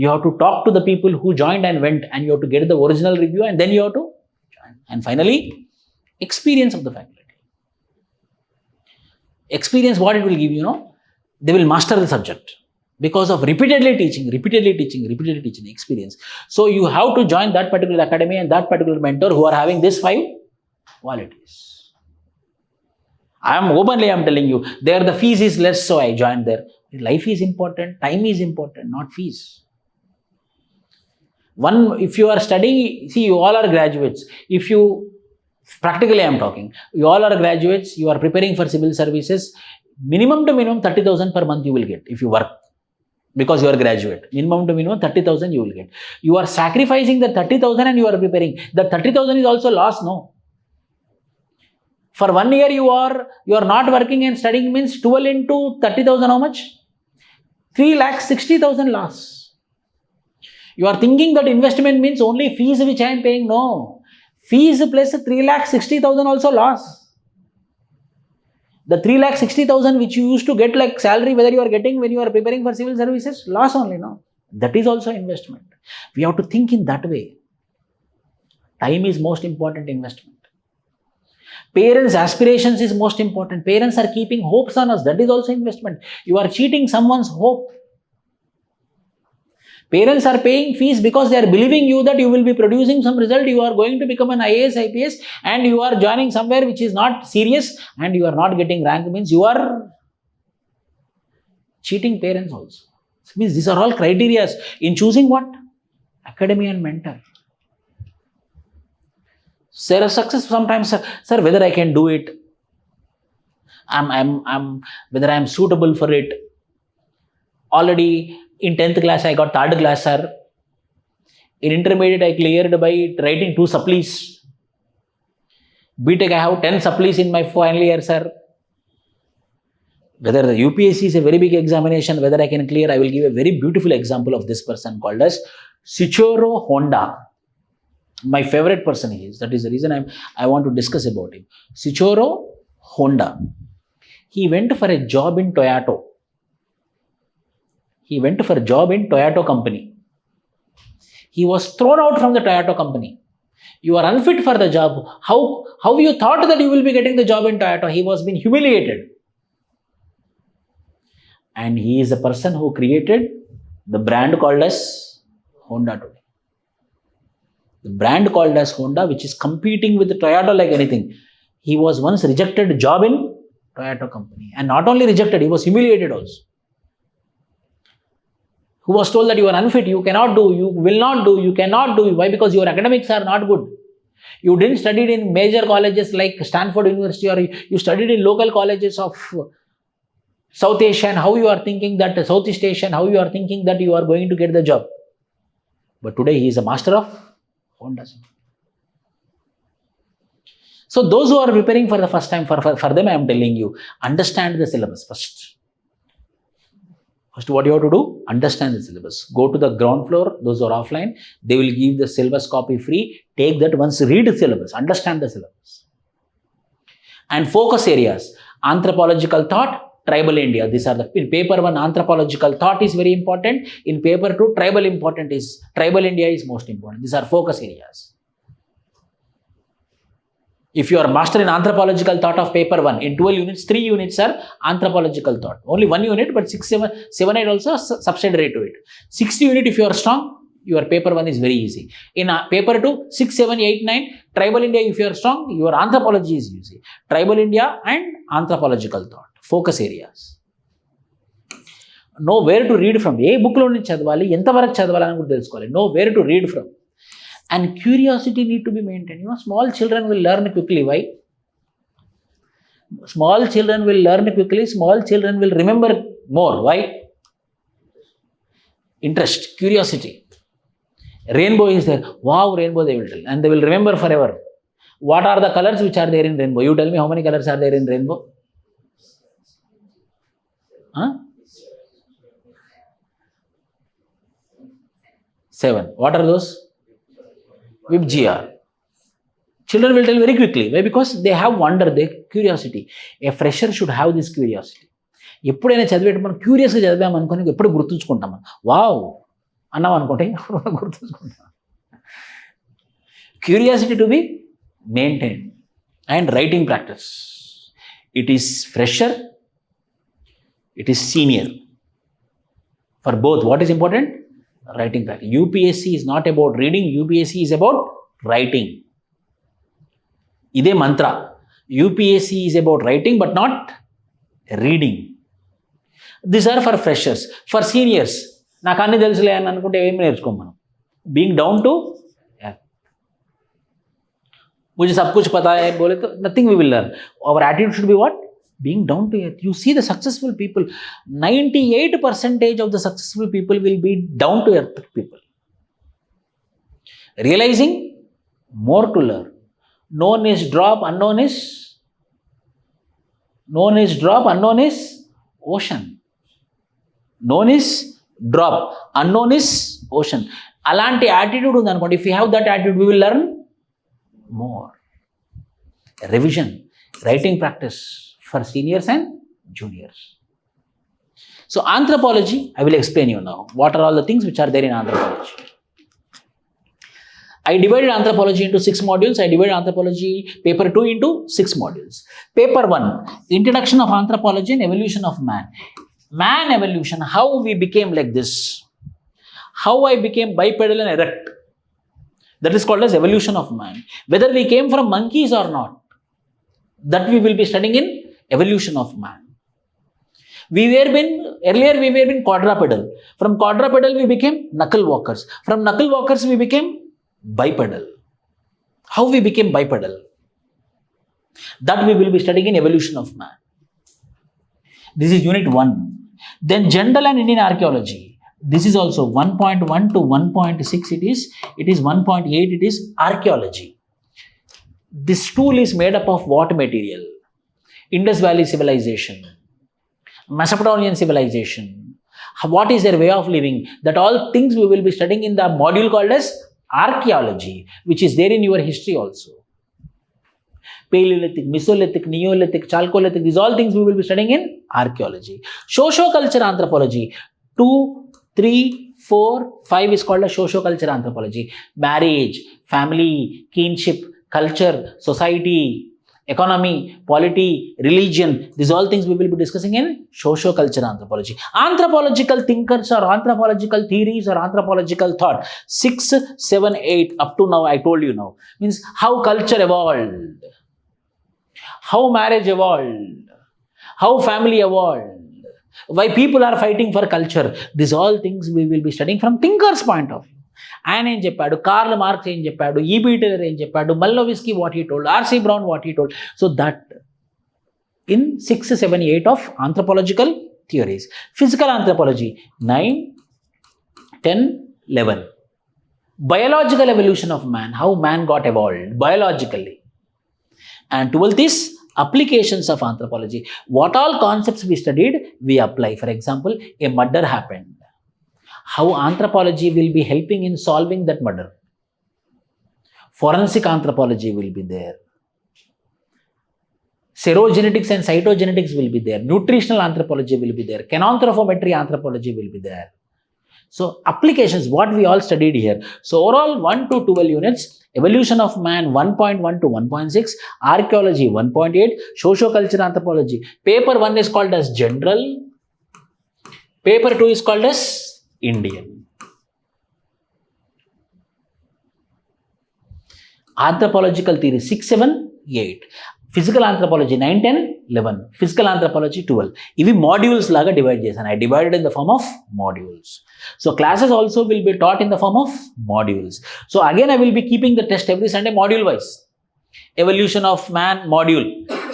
You have to talk to the people who joined and went, and you have to get the original review, and then you have to join. And finally, experience of the faculty. Experience, what it will give you, they will master the subject because of repeatedly teaching, experience. So you have to join that particular academy and that particular mentor who are having these 5 qualities. I'm telling you, there the fees is less, so I joined there. Life is important, time is important, not fees. If you are studying, see, you all are graduates. If you, practically I am talking, you all are graduates, you are preparing for civil services, minimum to minimum 30,000 per month you will get if you work, because you are graduate. Minimum to minimum 30,000 you will get. You are sacrificing the 30,000 and you are preparing. The 30,000 is also loss, no? For 1 year you are not working and studying, means 12 into 30,000 how much? 3,60,000 loss. You are thinking that investment means only fees which I am paying. No. Fees plus 3,60,000 also loss. The 3,60,000 which you used to get like salary, whether you are getting when you are preparing for civil services, loss only, no? That is also investment. We have to think in that way. Time is most important investment. Parents' aspirations is most important. Parents are keeping hopes on us. That is also investment. You are cheating someone's hope. Parents are paying fees because they are believing you that you will be producing some result, you are going to become an IAS, IPS, and you are joining somewhere which is not serious and you are not getting rank, means you are cheating parents also. It means these are all criteria in choosing what? Academy and mentor. Sir, success sometimes, sir, whether I can do it, whether I am suitable for it. Already in 10th class, I got 3rd class, sir. In intermediate, I cleared by writing 2 supplies. BTech, I have 10 supplies in my final year, sir. Whether the UPSC is a very big examination, whether I can clear, I will give a very beautiful example of this person called as Shichiro Honda. My favorite person he is. That is the reason I want to discuss about him. Shichiro Honda. He went for a job in Toyota. He went for a job in Toyota company. He was thrown out from the Toyota company. You are unfit for the job. How you thought that you will be getting the job in Toyota? He was being humiliated. And he is the person who created the brand called as Honda today. The brand called as Honda, which is competing with the Toyota like anything. He was once rejected a job in Toyota company. And not only rejected, he was humiliated also. Who was told that you are unfit, you cannot do, you will not do, you cannot do. Why? Because your academics are not good. You didn't study in major colleges like Stanford University, or you studied in local colleges of South Asia, and how you are thinking that Southeast Asia, and how you are thinking that you are going to get the job. But today he is a master of Honda. So those who are preparing for the first time, for them I am telling you, understand the syllabus first. First, what you have to do? Understand the syllabus. Go to the ground floor, those who are offline, they will give the syllabus copy free. Take that once, read the syllabus, understand the syllabus. And focus areas, anthropological thought, tribal India. These are in paper 1, anthropological thought is very important. In paper 2, tribal India is most important. These are focus areas. If you are master in anthropological thought of paper 1, in 12 units, 3 units are anthropological thought. Only 1 unit, but 6, 7, 8 also subsidiary to it. 6th unit, if you are strong, your paper 1 is very easy. In paper 2, 6, 7, 8, 9, tribal India, if you are strong, your anthropology is easy. Tribal India and anthropological thought. Focus areas. Know where to read from. A book లో నుంచి చదవాలి, ఎంతవరకు చదవాలని కూడా తెలుసుకోవాలి. Know where to read from. And curiosity need to be maintained. Small children will learn quickly. Why? Small children will learn quickly. Small children will remember more. Why? Interest, curiosity. Rainbow is there. Wow, rainbow they will tell. And they will remember forever. What are the colors which are there in rainbow? You tell me how many colors are there in rainbow? Huh? 7. What are those? With GR. Children will tell very quickly. Why? Because they have wonder, their curiosity. A fresher should have this curiosity. ఎప్పుడైనా చదివేటప్పుడు మనం క్యూరియస్గా చదివామనుకోని ఎప్పుడు గుర్తుంచుకుంటాం. Wow అన్నాం అనుకోండి, గుర్తుంచుకుంటాం. Curiosity to be maintained. And writing practice. It is fresher, it is senior. For both, what is important? Writing practice. UPSC is not about reading, UPSC is about writing. ఇదే మంత్ర. UPSC is about writing but not reading. These are for freshers. For seniors, నాకు అన్ని తెలుసులే అని అనుకుంటే ఏమి నేర్చుకోం మనం. Being down to earth. मुझे सब कुछ पता है बोले तो nothing we will learn. Our attitude should be what? Being down to earth. You see the successful people, 98% of the successful people will be down to earth people. Realizing more to learn. Known is drop, unknown is ocean. Known is drop, unknown is ocean. అలాంటి attitude ఉందనుకోండి, if you have that attitude we will learn more. Revision, writing practice for seniors and juniors. So anthropology, I will explain you now what are all the things which are there in anthropology. I divided anthropology into 6 modules. I divided anthropology paper 2 into 6 modules. Paper 1, introduction of anthropology and evolution of man. Man evolution, how we became like this. How I became bipedal and erect. That is called as evolution of man. Whether we came from monkeys or not, that we will be studying in evolution of man. Earlier we were been quadrupedal. From quadrupedal we became knuckle walkers. From knuckle walkers we became bipedal. How we became bipedal? That we will be studying in evolution of man. This is unit 1. Then general and Indian archaeology. This is also 1.1 to 1.6 it is 1.8 it is archaeology. This tool is made up of what material? Indus Valley civilization, Mesopotamian civilization. What is their way of living? That all things we will be studying in the module called as archaeology, which is there in your history also. Paleolithic, Mesolithic, Neolithic, Chalcolithic, these all things we will be studying in archaeology. Socio-culture anthropology, 2, 3, 4, 5 is called a socio-culture anthropology. Marriage, family, kinship, culture, society, economy, polity, religion, these all things we will be discussing in socio-culture anthropology. Anthropological thinkers or anthropological theories or anthropological thought, 6, 7, 8, up to now I told you now, means how culture evolved, how marriage evolved, how family evolved, why people are fighting for culture. These all things we will be studying from thinkers point of view. ఆయన ఏం చెప్పాడు, Karl Marx ఏం చెప్పాడు, EB Tylor ఏం చెప్పాడు, Malinowski what he told, R C Brown what he told. So that in 6, 7, 8 of anthropological theories. Physical anthropology 9, 10, 11. Biological evolution of man, how man got evolved biologically. And 12th is applications of anthropology. What all concepts we studied, we apply. For example, a murder happened. How anthropology will be helping in solving that murder. Forensic anthropology will be there. Serogenetics and cytogenetics will be there. Nutritional anthropology will be there. Kenanthropometry anthropology will be there. So applications, what we all studied here. So overall 1 to 12 units. Evolution of man 1.1 to 1.6. Archaeology 1.8. Socio-culture anthropology. Paper 1 is called as general. Paper 2 is called as Indian. Anthropological theory 6, 7, 8. Physical anthropology 9, 10, 11. Physical anthropology 12. ఇవి modules లాగా divide చేశాను. I divided in the form of modules. So classes also will be taught in the form of modules. So again I will be keeping the test every Sunday module wise. Evolution of man module.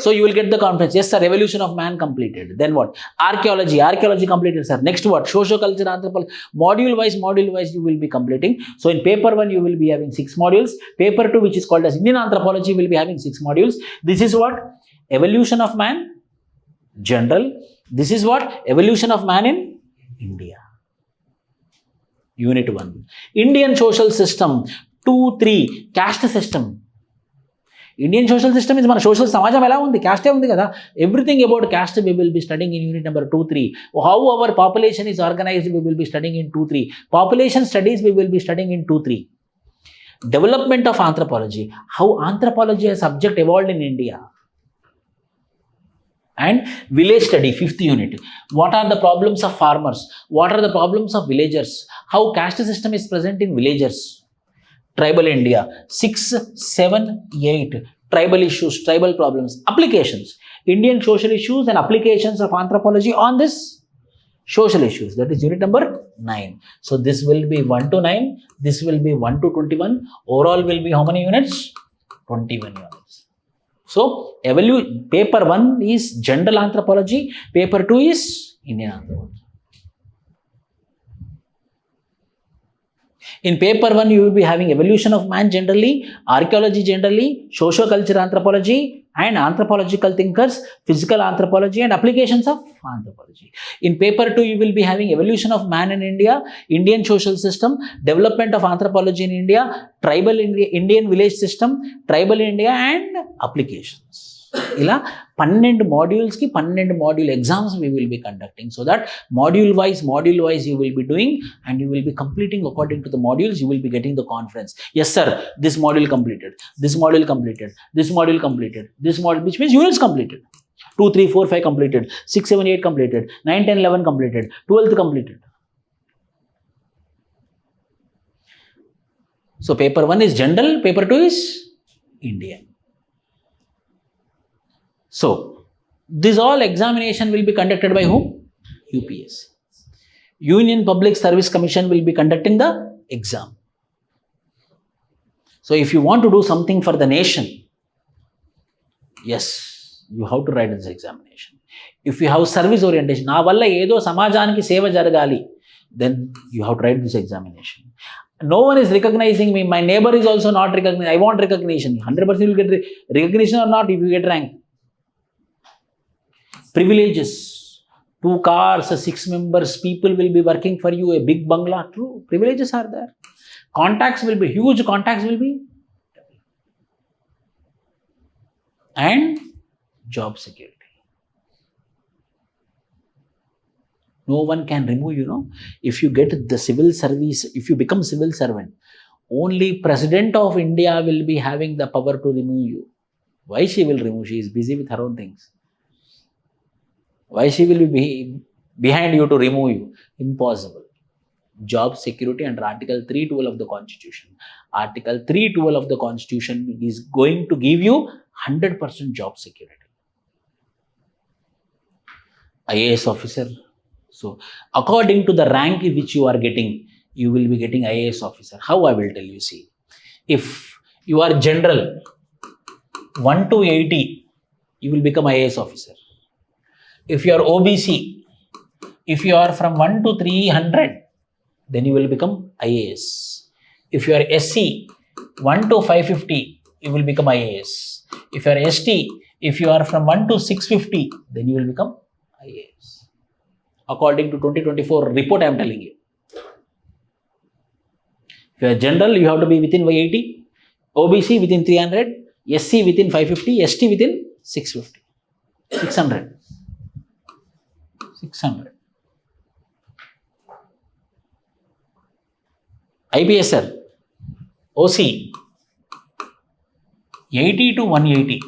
So you will get the conference. Yes sir, evolution of man completed. Then what? Archaeology completed sir. Next what? Socio-culture anthropology. Module wise you will be completing. So in paper 1 you will be having 6 modules. Paper 2 which is called as Indian anthropology will be having 6 modules. This is what? Evolution of man, general. This is what? Evolution of man in India. Unit 1. Indian social system 2, 3. Caste system. Indian social system is మన social సమాజం ఎలా ఉంది, క్యాస్టే ఉంది కదా. Everything about caste we will be studying in unit number 2, 3. How our population is organized we will be studying in 2, 3. Population studies we will be studying in 2, 3. Development of anthropology, how anthropology as subject evolved in India. And village study 5th unit. What are the problems of farmers, what are the problems of villagers, how caste system is present in villagers. Tribal India 6, 7, 8. tribal issues, tribal problems, applications, Indian social issues and applications of anthropology on this social issues. That is unit number 9. So this will be 1 to 9. This will be 1 to 21. Overall will be how many units? 21 units. So paper 1 is general anthropology. Paper 2 is Indian anthropology. In paper 1, you will be having evolution of man generally, archaeology generally, socio-cultural anthropology, and anthropological thinkers, physical anthropology, and applications of anthropology. In paper 2, you will be having evolution of man in India, Indian social system, development of anthropology in India, tribal India, Indian village system, tribal India, and applications. ఇలా 12 మాడ్యూల్స్కి 12 module exams we will be conducting, so that module wise you will be doing and you will be completing according to the modules. You will be getting the confidence. Yes sir, this module completed, this module completed, this module completed, this module, which means units completed. 2, 3, 4, 5 completed, 6, 7, 8 completed, 9, 10, 11 completed, 12th completed. So paper 1 is general, paper 2 is Indian. So, this all examination will be conducted by whom? UPSC. Union Public Service Commission will be conducting the exam. So, if you want to do something for the nation, yes, you have to write this examination. If you have service orientation, na valla edo samajaniki seva jaragali, then you have to write this examination. No one is recognizing me. My neighbor is also not recognized. I want recognition. 100% you will get recognition or not if you get rank. Privileges, 2 cars, 6 members, people will be working for you, a big bungalow. True, privileges are there. Contacts will be huge, contacts will be. And job security. No one can remove you, if you get the civil service, if you become civil servant, only President of India will be having the power to remove you. Why she will remove? She is busy with her own things. Why she will be behind you to remove you? Impossible. Job security under Article 312 of the Constitution. Article 312 of the Constitution is going to give you 100% job security. IAS officer. So, according to the rank which you are getting, you will be getting IAS officer. How I will tell you, see. If you are general, 1 to 80, you will become IAS officer. If you are OBC, if you are from 1 to 300, then you will become IAS. If you are SC, 1 to 550, you will become IAS. If you are ST, if you are from 1 to 650, then you will become IAS. According to 2024 report, I am telling you. If you are general, you have to be within 80, OBC within 300, SC within 550, ST within 650, 600. 600. IPSR, OC, 80 to 180.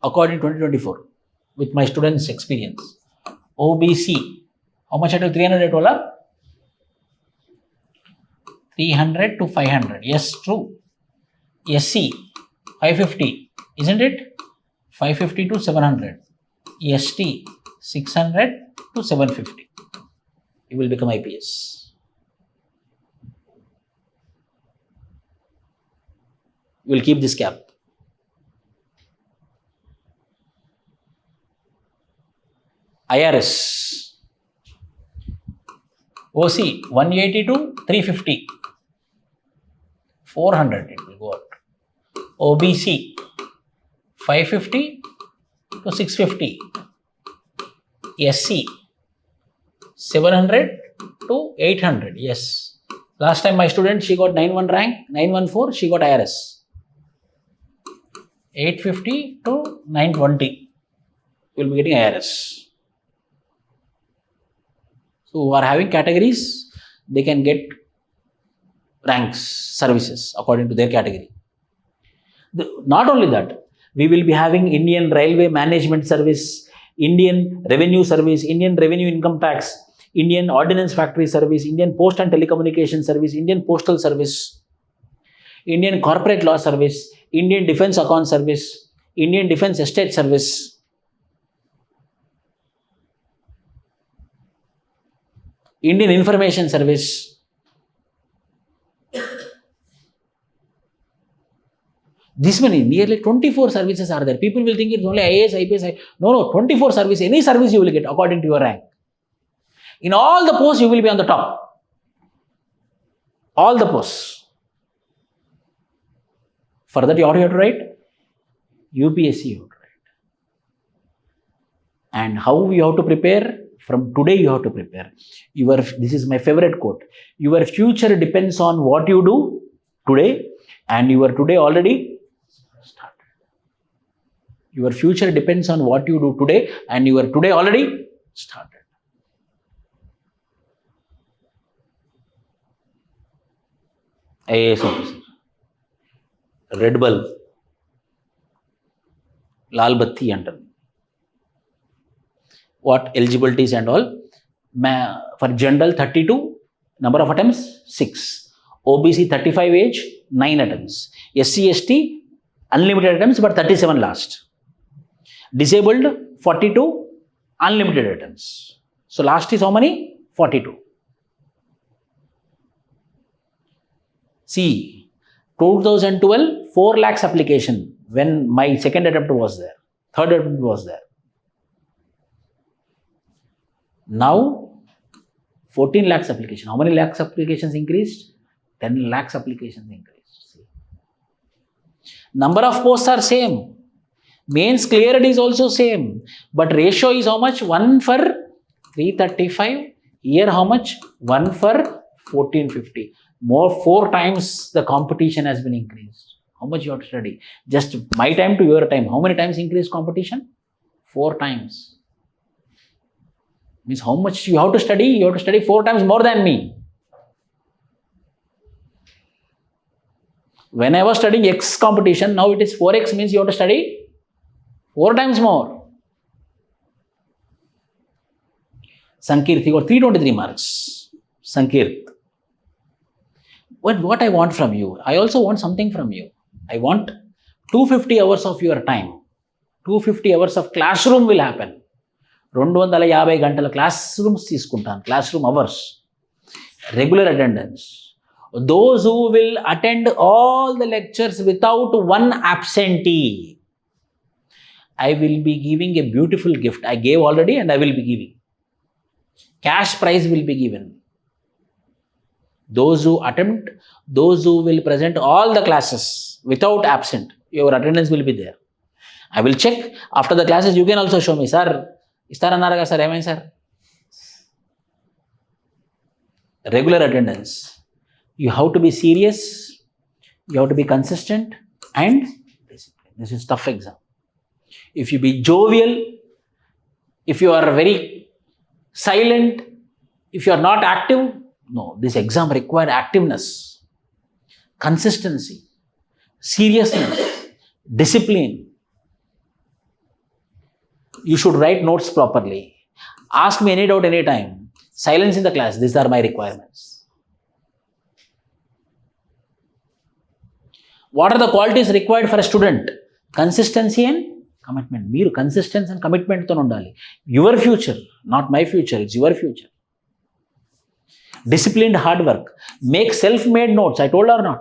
According to 2024, with my students' experience. OBC, how much at 300 at all? 300 to 500. Yes, true. SC, 550, isn't it? 550 to 700. ST, 600 to 750. You will become IPS. You will keep this cap. IRS. OC, 180 to 350. 400 it will go out. OBC, 550 to 650. SC, 700 to 800. Yes. Last time my student, she got 9-1 rank, 914, she got IRS. 850 to 920. You will be getting IRS. So, who are having categories, they can get ranks, services according to their category. Not only that, we will be having Indian Railway Management Service, Indian Revenue Service, Indian Revenue Income Tax, Indian Ordnance Factory Service, Indian Post and Telecommunication Service, Indian Postal Service. Indian Corporate Law Service, Indian Defence Account Service, Indian Defence Estate Service, Indian Information Service. This many, nearly 24 services are there. People will think it's only IAS, IPS. No, 24 service. Any service you will get according to your rank. In all the posts, you will be on the top. All the posts. For that, you have to write UPSC. You have to write. And how you have to prepare? From today, you have to prepare. This is my favorite quote. Your future depends on what you do today, and your today already started. Your future depends on what you do today, and your today already started. IAS officer, red bulb, lal batti antaru. What eligibilities and all? For general 32, number of attempts 6. OBC 35 age 9 attempts. SC ST unlimited attempts but 37 last. Disabled 42 unlimited attempts. So last is how many? 42. See, 2012 4 lakhs application when my second attempt was there. Third attempt was there. Now 14 lakhs application. How many lakhs applications increased? 10 lakhs applications increased. See. Number of posts are same. Mains cleared is also same. But ratio is how much? 1 for 335. Here how much? 1 for 1450. More 4 times the competition has been increased. How much you have to study? Just my time to your time. How many times increased competition? 4 times. Means how much you have to study? You have to study 4 times more than me. When I was studying X competition, now it is 4X, means you have to study 4 times more. Sankirth, you got 323 marks. Sankirth. What I want from you? I also want something from you. I want 250 hours of your time. 250 hours of classroom will happen. 250 గంటల class rooms తీసుకుంటాను, class room hours, regular attendance. Those who will attend all the lectures without one absentee, I will be giving a beautiful gift. I gave already and I will be giving. Cash prize will be given. Those who attempt, those who will present all the classes without absent, your attendance will be there. I will check after the classes. You can also show me, sir. ఇస్తారన్నారు కదా sir, ఏమైంది sir? Regular attendance. You have to be serious, you have to be consistent and disciplined. This is tough exam. If you be jovial, if you are very silent, if you are not active, no, this exam requires activeness, consistency, seriousness, discipline. You should write notes properly. Ask me any doubt anytime. Silence in the class. These are my requirements. What are the qualities required for a student? Consistency and commitment. Meeru consistency and commitment tho undali. Your future, not my future. It's your future. Disciplined hard work. Make self-made notes. I told or not?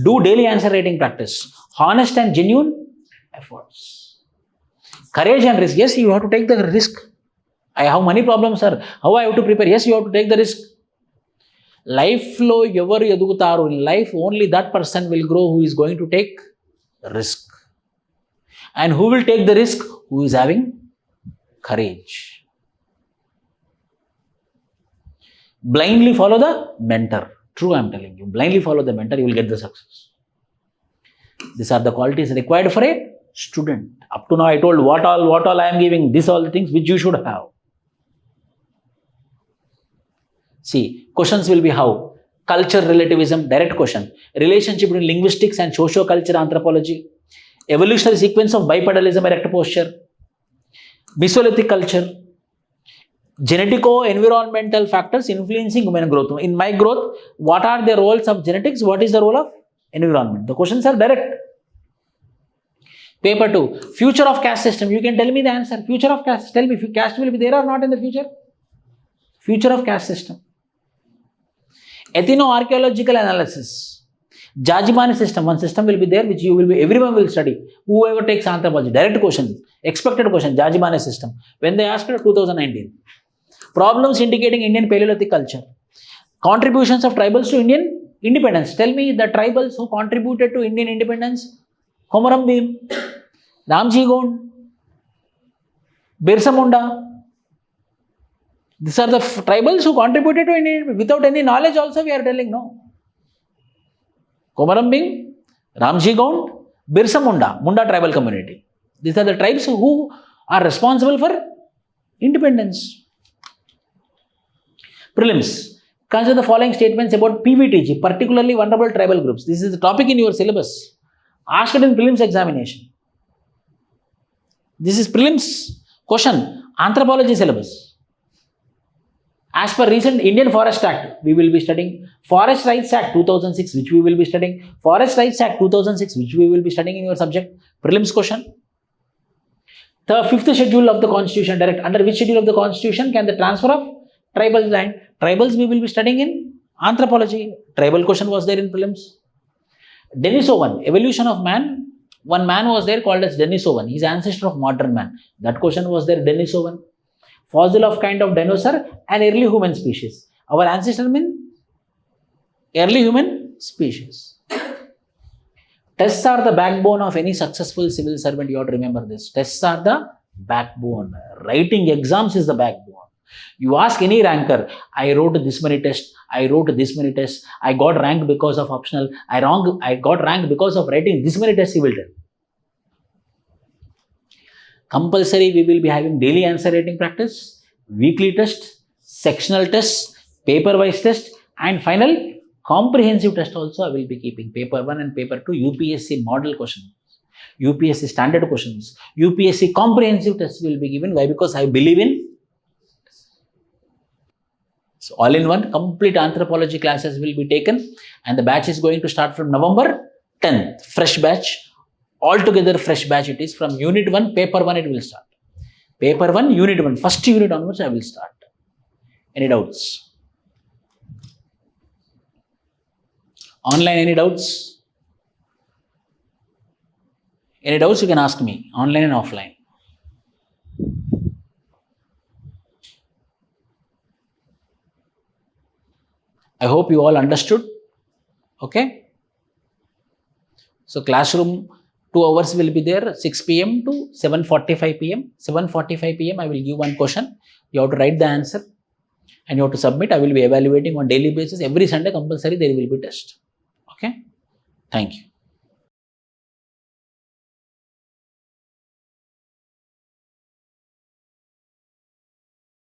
Do daily answer writing practice. Honest and genuine efforts. Courage and risk. Yes, you have to take the risk. I have many problems, sir. How I have to prepare? Yes, you have to take the risk. Life lo evaru edugutaru. In life, only that person will grow who is going to take risk. And who will take the risk? Who is having courage. Blindly follow the mentor. True, I am telling you. Blindly follow the mentor, you will get the success. These are the qualities required for a student. Up to now I told what all I am giving, these all the things which you should have. See, questions will be how? Culture relativism, direct question. Relationship between linguistics and socio-culture anthropology. Evolutionary sequence of bipedalism, erect posture. Mesolithic culture. genetico-environmental factors influencing human growth. In my growth, what are the roles of genetics? What is the role of environment? The questions are direct. Paper 2, future of caste system. You can tell me the answer. Future of caste. Tell me if caste will be there or not in the future. Future of caste system. Ethno-archaeological analysis. Jajimani system. One system will be there which everyone will study. Whoever takes anthropology. Direct question. Expected question. Jajimani system. When they asked it 2019. Problems indicating Indian Paleolithic culture. Contributions of tribals to Indian independence. Tell me the tribals who contributed to Indian independence. Komaram Bhim, Ramji Gond, Birsa Munda. These are the tribals who contributed to Indian without any knowledge also we are telling no. Komaram Bhim, Ramji Gond, Birsa Munda, Munda tribal community. These are the tribes who are responsible for independence. Prelims. Consider the following statements about PVTG, particularly vulnerable tribal groups. This is the topic in your syllabus. Asked in prelims examination. This is prelims question, anthropology syllabus. As per recent Indian Forest Act, we will be studying Forest Rights Act 2006, which we will be studying. Forest Rights Act 2006, which we will be studying in your subject. Prelims question. The fifth schedule of the Constitution, direct. Under which schedule of the Constitution can the transfer of tribal land? Tribals we will be studying in anthropology. Tribal question was there in prelims. Denisovan, evolution of man. One man was there called as Denisovan. He is ancestor of modern man. That question was there, Denisovan. Fossil of kind of dinosaur and early human species. Our ancestor mean early human species. Tests are the backbone of any successful civil servant. You have to remember this. Tests are the backbone. Writing exams is the backbone. You ask any ranker, I wrote this many tests, I wrote this many tests, I got ranked because of optional, I got ranked because of writing this many tests, he will tell. Compulsory, we will be having daily answer writing practice, weekly test, sectional test, paper-wise test, and final comprehensive test also I will be keeping. Paper 1 and paper 2, UPSC model questions, UPSC standard questions, UPSC comprehensive tests will be given. Why? Because I believe in. So all in one, complete anthropology classes will be taken and the batch is going to start from November 10th. Fresh batch, altogether fresh batch it is. From unit 1, paper 1 it will start. Paper 1, unit 1, first unit onwards I will start. Any doubts? Online, any doubts? Any doubts you can ask me, online and offline. I hope you all understood. Okay. So classroom 2 hours will be there, 6 p.m. to 7:45 p.m. 7:45 p.m. I will give one question. You have to write the answer and you have to submit. I will be evaluating on daily basis. Every Sunday compulsory there will be test. Okay. Thank you.